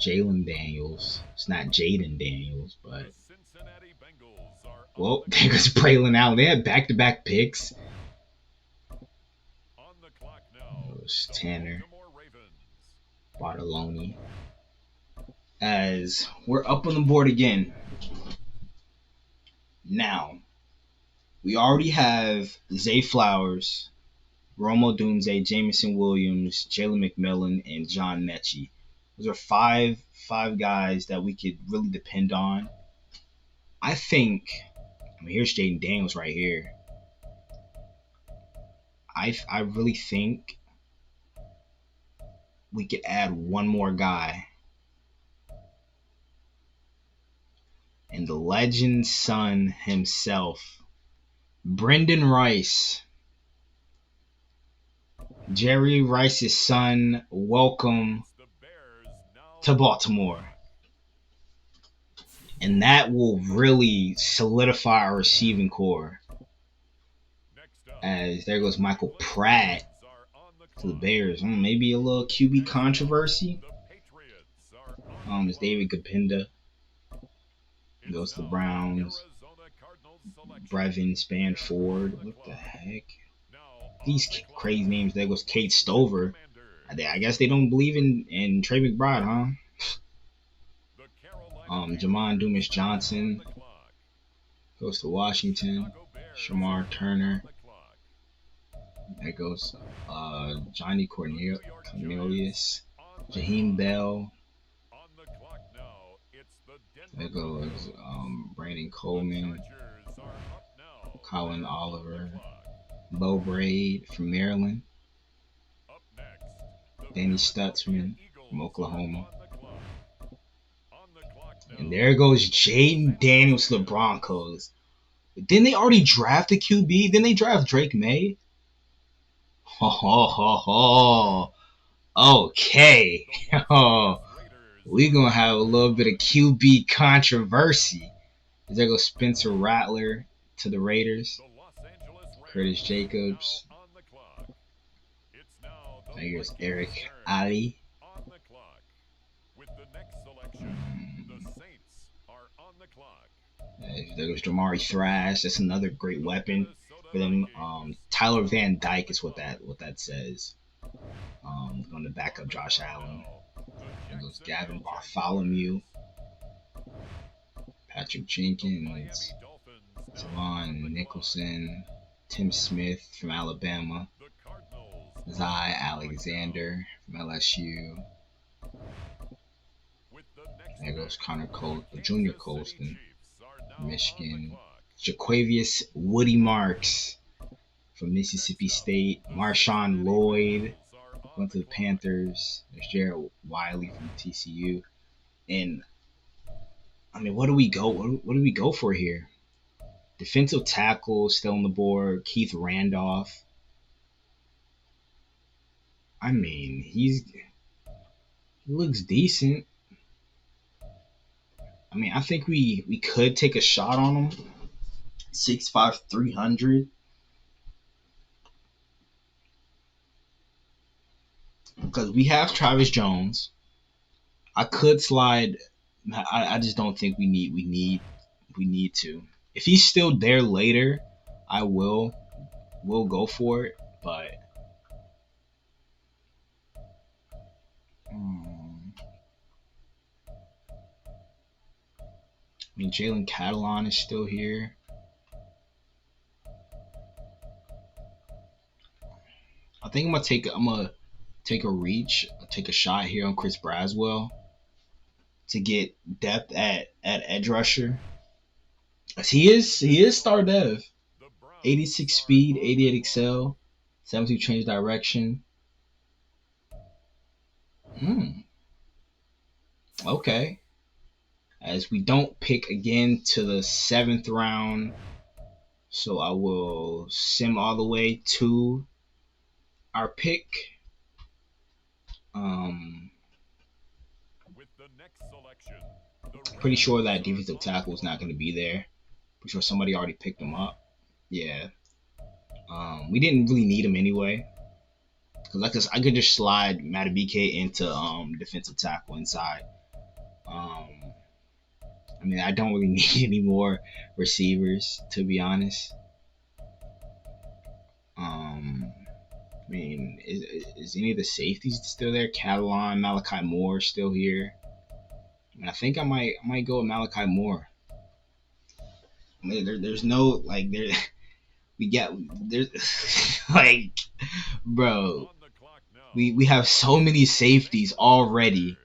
A: Jalen Daniels. It's not Jaden Daniels, but well, there goes Braylon Allen. They had back-to-back picks. Tanner Bartoloni. As we're up on the board again. Now, we already have Zay Flowers, Rome Odunze, Jamison Williams, Jalen McMillan, and John Mechie. Those are five guys that we could really depend on. I think, here's Jaden Daniels right here. I really think we could add one more guy. And the legend's son himself, Brendan Rice. Jerry Rice's son, welcome to Baltimore. And that will really solidify our receiving core. As there goes Michael Pratt to the Bears. Maybe a little QB controversy. It's David Gapinda. Goes to the Browns. Brevin Spanford. What the heck? These crazy names. There goes Kate Stover. I guess they don't believe in Trey McBride, huh? Jamon Dumas Johnson goes to Washington. Shamar Turner. There goes Cornelius. Jaheim Bell. There goes Brandon Coleman. Colin Oliver. Bo Braid from Maryland. Danny Stutzman from Oklahoma. And there goes Jaden Daniels to the Broncos. Didn't they already draft a QB? Didn't they draft Drake May? Ho ho ho ho. Okay. Oh, we gonna have a little bit of QB controversy. There goes Spencer Rattler to the Raiders. Curtis Jacobs. There goes Eric Ali. There goes Jamari Thrash. That's another great weapon for them. Tyler Van Dyke is what that says. Going to back up Josh Allen. There goes Gavin Bartholomew. Patrick Jenkins. Savon Nicholson. Tim Smith from Alabama. Zai Alexander from LSU. There goes Junior Colston from Michigan. Jaquavius Woody Marks from Mississippi State. Marshawn Lloyd went to the Panthers. There's Jared Wiley from TCU. And I mean, what do we go for here? Defensive tackle still on the board. Keith Randolph. I mean, he looks decent. I mean, I think we could take a shot on him. 6'5", 300. Because we have Travis Jones. I could slide. I just don't think we need to. If he's still there later, I will go for it. But I mean, Jalen Catalon is still here. I think I'm gonna take a reach, take a shot here on Chris Braswell to get depth at edge rusher. He is star dev. 86 speed, 88 excel, 72 change direction. Okay. As we don't pick again to the 7th round, so I will sim all the way to our pick. Pretty sure that defensive tackle is not going to be there. Pretty sure somebody already picked him up. Yeah. We didn't really need him anyway. Because I could just slide Matabike into defensive tackle inside. I mean, I don't really need any more receivers, to be honest. I mean, is any of the safeties still there? Catalan, Malachi Moore still here. I mean, I think I might go with Malachi Moore. I mean, there's no like there. There's like, bro, we have so many safeties already,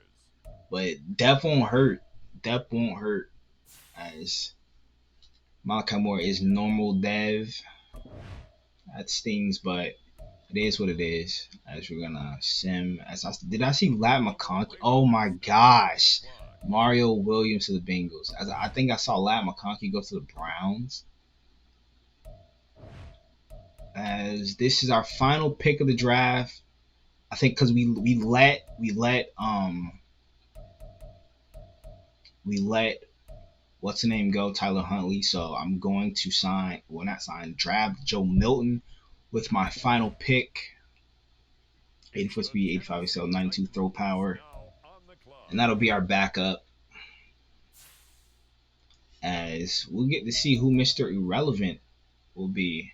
A: but depth won't hurt. Depth won't hurt, as Malachi Moore is normal dev. That stings, but it is what it is. As we're gonna sim. Did I see Lat McConkey? Oh my gosh, Mario Williams to the Bengals. I think I saw Lat McConkey go to the Browns. As this is our final pick of the draft. I think because we let what's the name go, Tyler Huntley. So I'm going to draft Joe Milton with my final pick. 84 speed, 85 excel, 92 throw power. And that'll be our backup. As we'll get to see who Mr. Irrelevant will be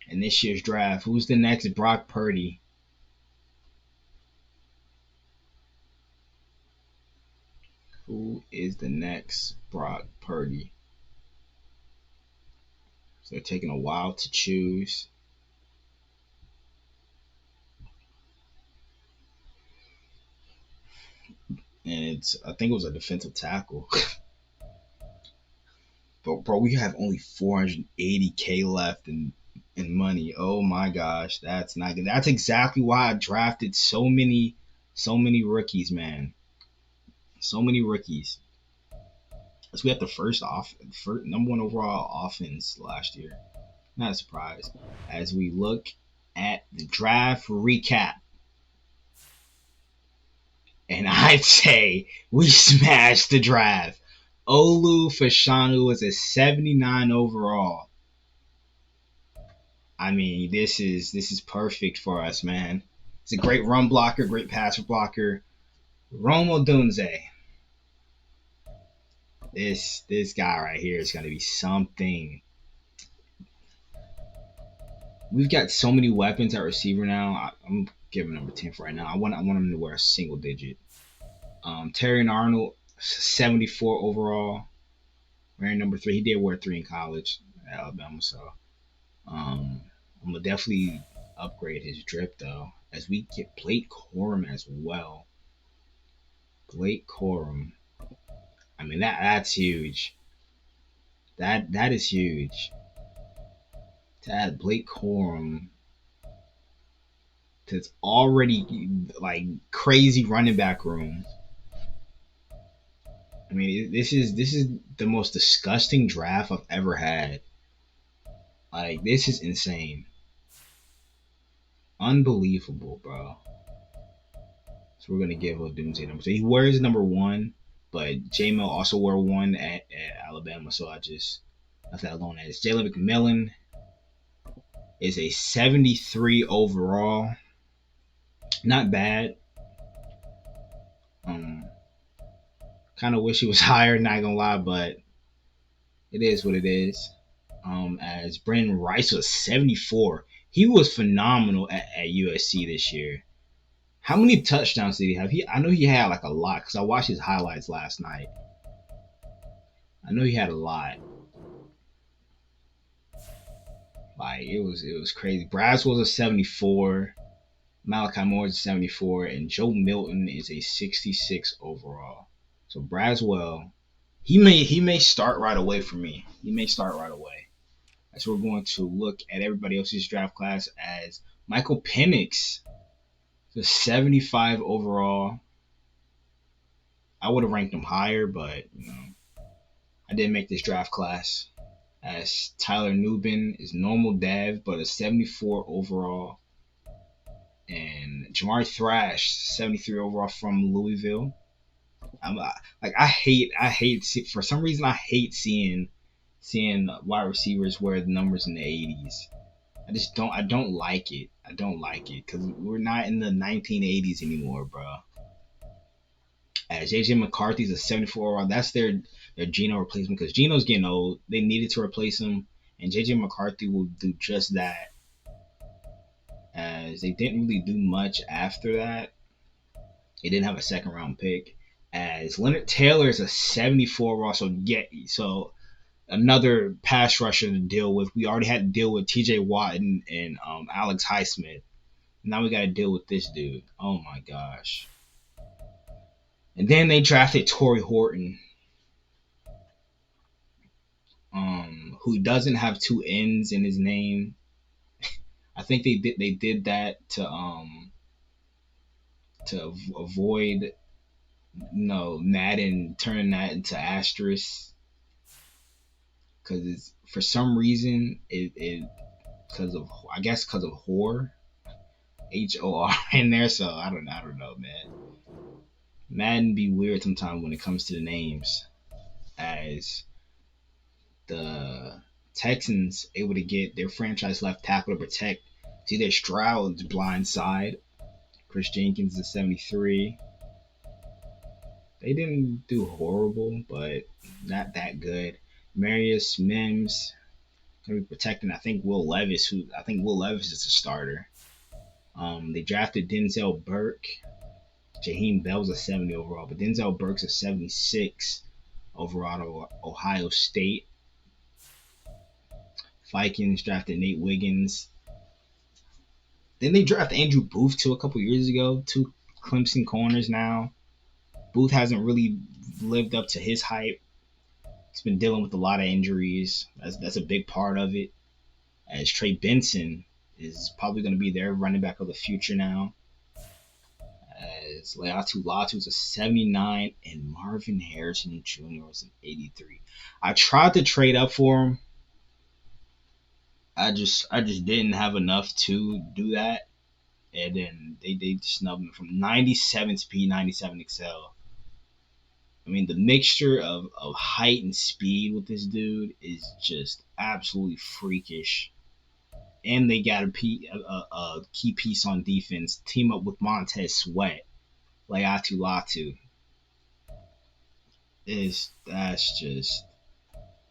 A: in this year's draft. Who's the next Brock Purdy? Who is the next Brock Purdy? So they're taking a while to choose. And I think it was a defensive tackle. But bro, we have only 480K left in money. Oh my gosh, that's not good. That's exactly why I drafted so many rookies, man. So many rookies. So we had the first number one overall offense last year. Not a surprise. As we look at the draft recap, and I'd say we smashed the draft. Olu Fashanu was a 79 overall. I mean, this is perfect for us, man. He's a great run blocker, great pass blocker. Rome Odunze. This guy right here is gonna be something. We've got so many weapons at receiver now. I'm giving number 10 for right now. I want him to wear a single digit. Terry and Arnold, 74 overall. Wearing number 3. He did wear 3 in college at Alabama, so I'm gonna definitely upgrade his drip though. As we get Blake Corum as well. Blake Corum. I mean that's huge. That is huge. To add Blake Corum to its already like crazy running back room. I mean, this is the most disgusting draft I've ever had. Like, this is insane. Unbelievable, bro. So we're gonna give Odunze number 2. He wears number 1, but J-Mel also wore 1 at Alabama, so I just left that alone. As Jalen McMillan is a 73 overall. Not bad. Kind of wish he was higher, not gonna lie, but it is what it is. As Brandon Rice was 74. He was phenomenal at USC this year. How many touchdowns did he have? I know he had like a lot because I watched his highlights last night. I know he had a lot. Like it was crazy. Braswell's a 74. Malachi Moore is a 74, and Joe Milton is a 66 overall. So Braswell, he may start right away for me. He may start right away. So we're going to look at everybody else's draft class as Michael Penix, the 75 overall. I would have ranked him higher, but I didn't make this draft class. As Tyler Nubin is normal dev, but a 74 overall. And Jamari Thrash, 73 overall from Louisville. I hate for some reason I hate seeing wide receivers wear the numbers in the 80s. I don't like it. I don't like it because we're not in the 1980s anymore, bro. As JJ McCarthy's a 74 overall, that's their Geno replacement because Geno's getting old. They needed to replace him, and JJ McCarthy will do just that. As they didn't really do much after that. They didn't have a second round pick. As Leonard Taylor is a 74 overall, so another pass rusher to deal with. We already had to deal with T.J. Watt and Alex Highsmith. Now we got to deal with this dude. Oh my gosh! And then they drafted Torrey Horton, who doesn't have 2 N's in his name. I think they did that to avoid Madden turning that into asterisk because for some reason it because of whore HOR in there, so I don't know, man. Madden be weird sometimes when it comes to the names. As the Texans able to get their franchise left tackle to protect C.J. Stroud's blind side. Chris Jenkins is 73. They didn't do horrible, but not that good. Marius Mims gonna be protecting. I think Will Levis is a starter. They drafted Denzel Burke. Jaheim Bell's a 70 overall, but Denzel Burke's a 76. overall out of Ohio State. Vikings drafted Nate Wiggins. Then they draft Andrew Booth too a couple years ago. Two Clemson corners now. Booth hasn't really lived up to his hype. He's been dealing with a lot of injuries. That's a big part of it. As Trey Benson is probably going to be their running back of the future now. As Leatu Latu's a 79 and Marvin Harrison Jr. was an 83. I tried to trade up for him. I just didn't have enough to do that. And then they snubbed him from 97 speed, 97 excel. I mean, the mixture of height and speed with this dude is just absolutely freakish. And they got a key piece on defense. Team up with Montez Sweat, Leatu Latu.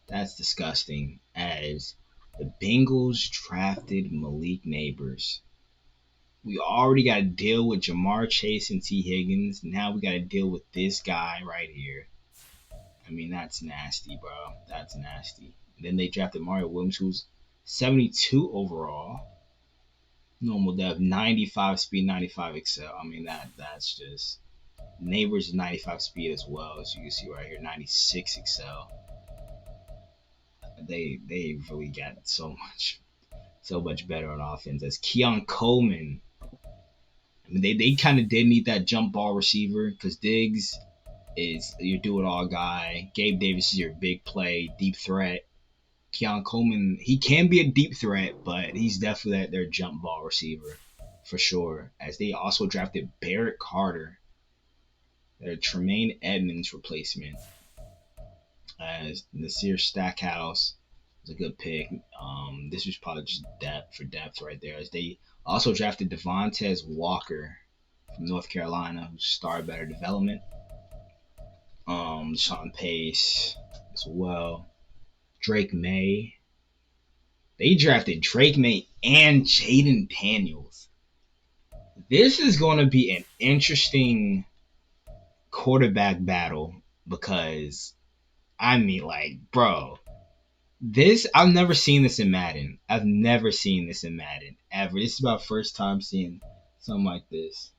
A: That's disgusting. As the Bengals drafted Malik Neighbors. We already got to deal with Jamar Chase and T. Higgins. Now we got to deal with this guy right here. I mean, that's nasty, bro. That's nasty. And then they drafted Mario Williams, who's 72 overall. Normal depth, 95 speed, 95 excel. I mean, that's just Neighbors 95 speed as well, as you can see right here, 96 excel. They really got so much better on offense. As Keon Coleman, I mean, they kind of did need that jump ball receiver because Diggs is your do-it-all guy. Gabe Davis is your big play, deep threat. Keon Coleman, he can be a deep threat, but he's definitely their jump ball receiver for sure. As they also drafted Barrett Carter, their Tremaine Edmonds replacement. As Nasir Stackhouse was a good pick. This was probably just depth right there. As they also drafted Devontae Walker from North Carolina, who started better development. Sean Pace as well. Drake May. They drafted Drake May and Jaden Daniels. This is going to be an interesting quarterback battle because, I mean, like, bro, I've never seen this in Madden. I've never seen this in Madden ever. This is my first time seeing something like this.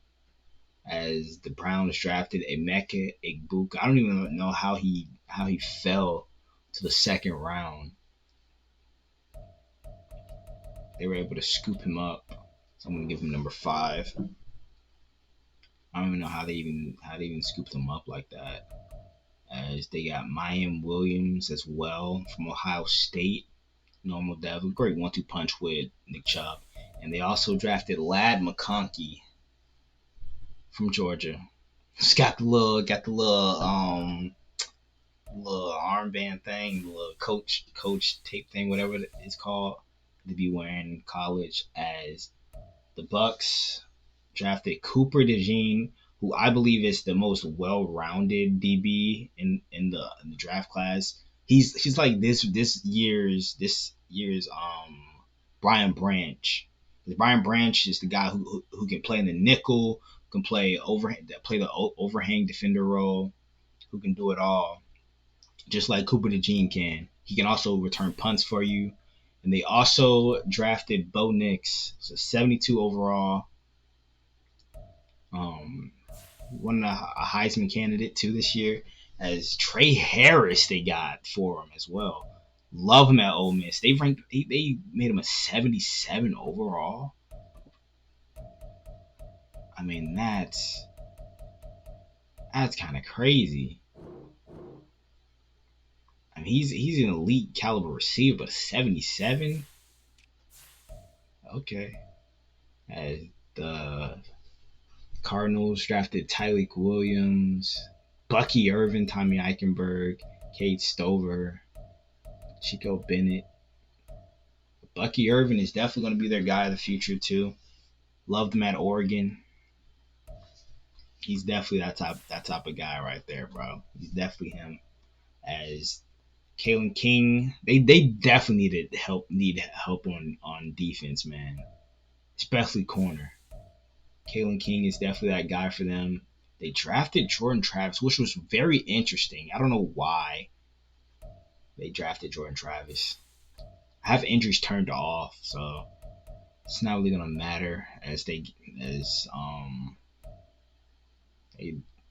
A: As the Browns drafted Emeka Egbuka. I don't even know how he fell to the second round. They were able to scoop him up. So I'm gonna give him number 5. I don't even know how they even scooped him up like that. As they got Mayim Williams as well from Ohio State. Normal dev, a great 1-2 punch with Nick Chubb. And they also drafted Ladd McConkey from Georgia. Just got the little armband thing, the little coach tape thing, whatever it's called, to be wearing in college. As the Bucks drafted Cooper DeJean, who I believe is the most well-rounded DB in the draft class. He's like this year's Brian Branch. Brian Branch is the guy who can play in the nickel, can play the overhang defender role, who can do it all, just like Cooper DeJean can. He can also return punts for you. And they also drafted Bo Nix, so 72 overall. One a Heisman candidate too this year. As Trey Harris they got for him as well. Love him at Ole Miss. They made him a 77 overall. I mean, that's kind of crazy. I mean, he's an elite caliber receiver, but a 77. Okay. As the Cardinals drafted Tyleik Williams, Bucky Irvin, Tommy Eichenberg, Kate Stover, Chico Bennett. Bucky Irvin is definitely going to be their guy of the future too. Loved him at Oregon. He's definitely that type of guy right there, bro. He's definitely him. As Kalen King, they definitely need help on defense, man. Especially corner. Kalen King is definitely that guy for them. They drafted Jordan Travis, which was very interesting. I don't know why they drafted Jordan Travis. I have injuries turned off, so it's not really gonna matter as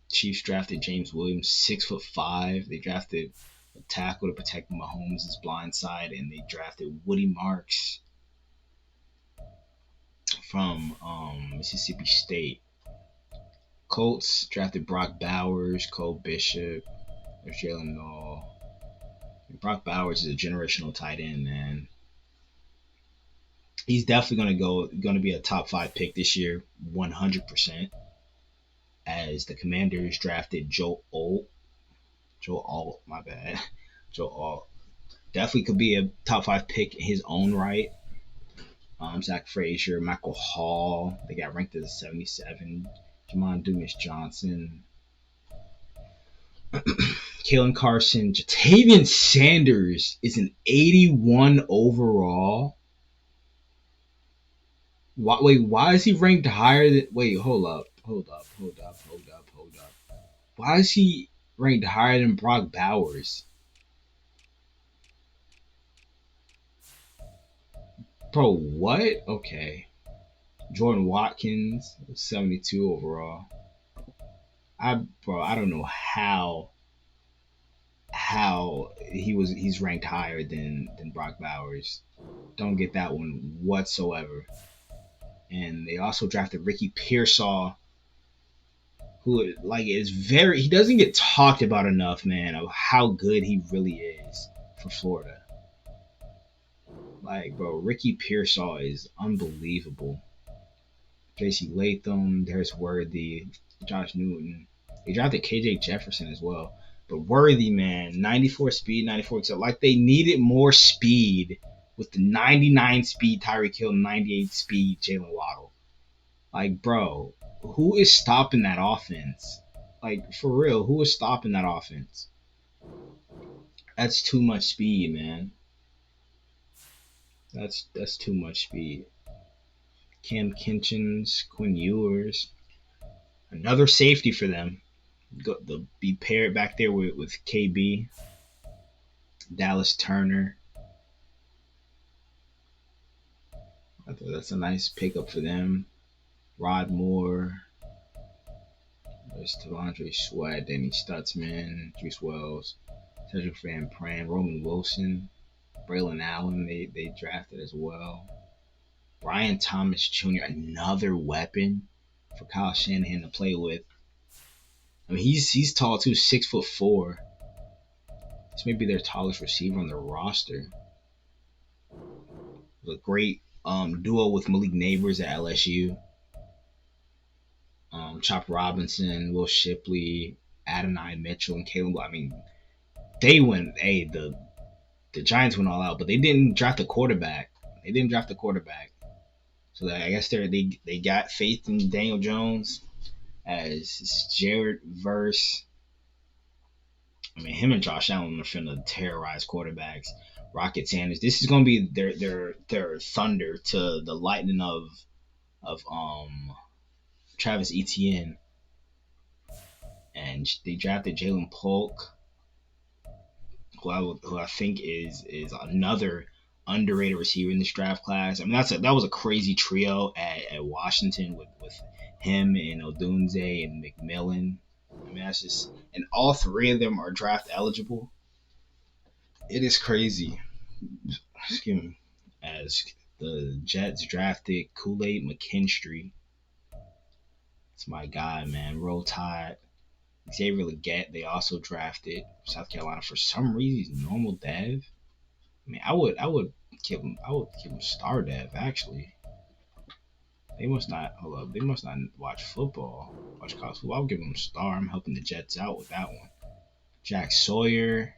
A: Chiefs drafted James Williams, 6'5". They drafted a tackle to protect Mahomes' blind side, and they drafted Woody Marks from Mississippi State. Colts drafted Brock Bowers, Cole Bishop, there's Jalen Noel. Brock Bowers is a generational tight end, man. He's definitely gonna be a top 5 pick this year, 100%. As the Commanders drafted Joe Alt, my bad, Joe Alt. Definitely could be a top 5 pick in his own right. Zach Frazier, Michael Hall, they got ranked as 77. Jamon Dumas Johnson, Kalen Carson, Jatavian Sanders is an 81 overall. Why is he ranked higher than? Wait, hold up. Why is he ranked higher than Brock Bowers? Bro, what? Okay. Jordan Watkins, 72 overall. I don't know how he's ranked higher than Brock Bowers. Don't get that one whatsoever. And they also drafted Ricky Pearsall, who he doesn't get talked about enough, man, of how good he really is for Florida. Like, bro, Ricky Pearsall is unbelievable. J.C. Latham, there's Worthy, Josh Newton. They drafted KJ Jefferson as well. But Worthy, man, 94 speed, 94 excel. Like, they needed more speed with the 99 speed Tyreek Hill, 98 speed Jalen Waddle. Like, bro, who is stopping that offense? Like, for real, who is stopping that offense? That's too much speed, man. That's too much speed. Cam Kinchins, Quinn Ewers, another safety for them. They'll be paired back there with KB, Dallas Turner. I thought that's a nice pickup for them. Rod Moore. There's Devondre Sweat, Danny Stutzman, Juice Wells, Cedric Van Pran, Roman Wilson, Braylon Allen. They drafted as well. Brian Thomas Jr., another weapon for Kyle Shanahan to play with. I mean, he's tall too, 6'4". This may be their tallest receiver on their roster. A great duo with Malik Neighbors at LSU. Chop Robinson, Will Shipley, Adonai Mitchell, and Caleb. I mean, they went. Hey, the Giants went all out, but they didn't draft a quarterback. So I guess they got faith in Daniel Jones as Jared Verse. I mean, him and Josh Allen are finna terrorize quarterbacks. Rocket Sanders. This is gonna be their thunder to the lightning of Travis Etienne. And they drafted Jalen Polk, who I think is another underrated receiver in this draft class. I mean, that was a crazy trio at Washington with him and Odunze and McMillan. I mean, that's just, and all three of them are draft eligible. It is crazy. Excuse me. As the Jets drafted Kool-Aid McKinstry. It's my guy, man. Roll Tide. Xavier Legette, they also drafted South Carolina for some reason. He's normal dev. I mean, I would give him star dev actually. They must not hold up. They must not watch football. Watch college football. I'll give him star. I'm helping the Jets out with that one. Jack Sawyer.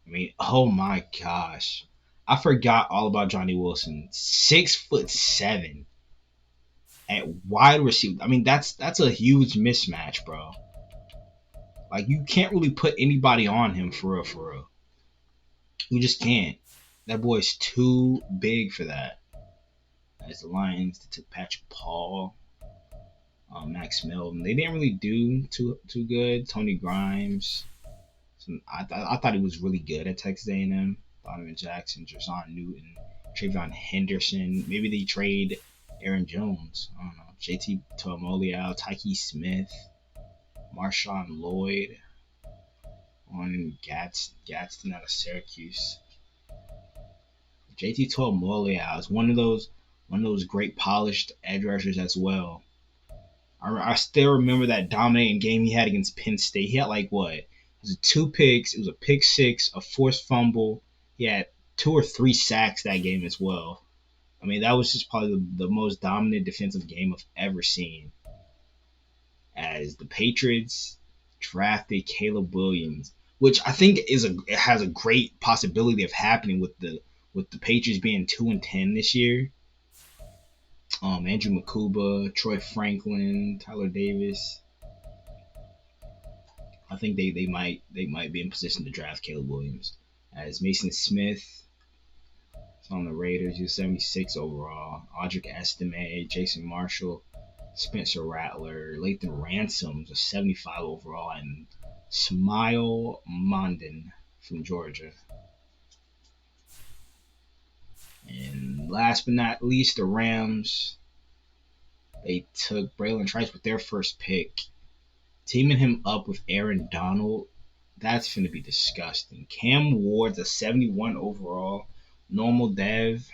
A: I mean, oh my gosh, I forgot all about Johnny Wilson. 6'7" at wide receiver. I mean, that's a huge mismatch, bro. Like, you can't really put anybody on him for real. You just can't. That boy's too big for that. As the Lions, they took Patrick Paul. Max Milton. They didn't really do too good. Tony Grimes. I thought he was really good at Texas A&M. Donovan Jackson, Jason Newton, Travion Henderson. Maybe they trade Aaron Jones. I don't know. JT Tuamoliau, Tyke Smith, Marshawn Lloyd, on Gadsden out of Syracuse. JT Tuamoliau is one of those great polished edge rushers as well. I still remember that dominating game he had against Penn State. He had like what? It was two picks. It was a pick six, a forced fumble. He had two or three sacks that game as well. I mean, that was just probably the most dominant defensive game I've ever seen. As the Patriots drafted Caleb Williams, which I think it has a great possibility of happening with the Patriots being 2-10 this year. Andrew Makuba, Troy Franklin, Tyler Davis. I think they might be in position to draft Caleb Williams. As Mason Smith is on the Raiders, he was 76 overall. Audric Estime, Jason Marshall, Spencer Rattler, Lathan Ransom was 75 overall, and Smile Mondon from Georgia. And last but not least, the Rams. They took Braylon Trice with their first pick, teaming him up with Aaron Donald. That's going to be disgusting. Cam Ward's a 71 overall, normal dev.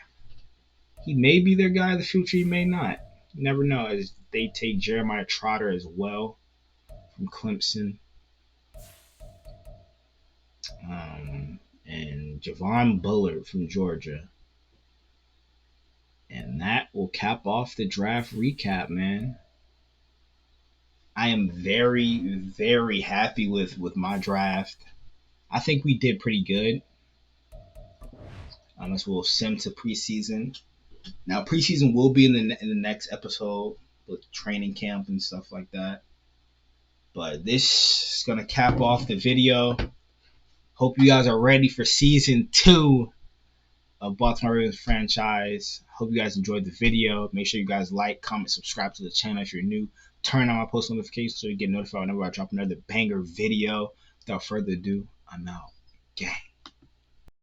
A: He may be their guy in the future. He may not. You never know. As they take Jeremiah Trotter as well from Clemson, and Javon Bullard from Georgia. And that will cap off the draft recap, man. I am very, very happy with my draft. I think we did pretty good. Unless we'll sim to preseason. Now preseason will be in the next episode with training camp and stuff like that. But this is gonna cap off the video. Hope you guys are ready for season 2 of Baltimore Ravens franchise. Hope you guys enjoyed the video. Make sure you guys like, comment, subscribe to the channel if you're new. Turn on my post notifications so you get notified whenever I drop another banger video. Without further ado, I'm out. Gang.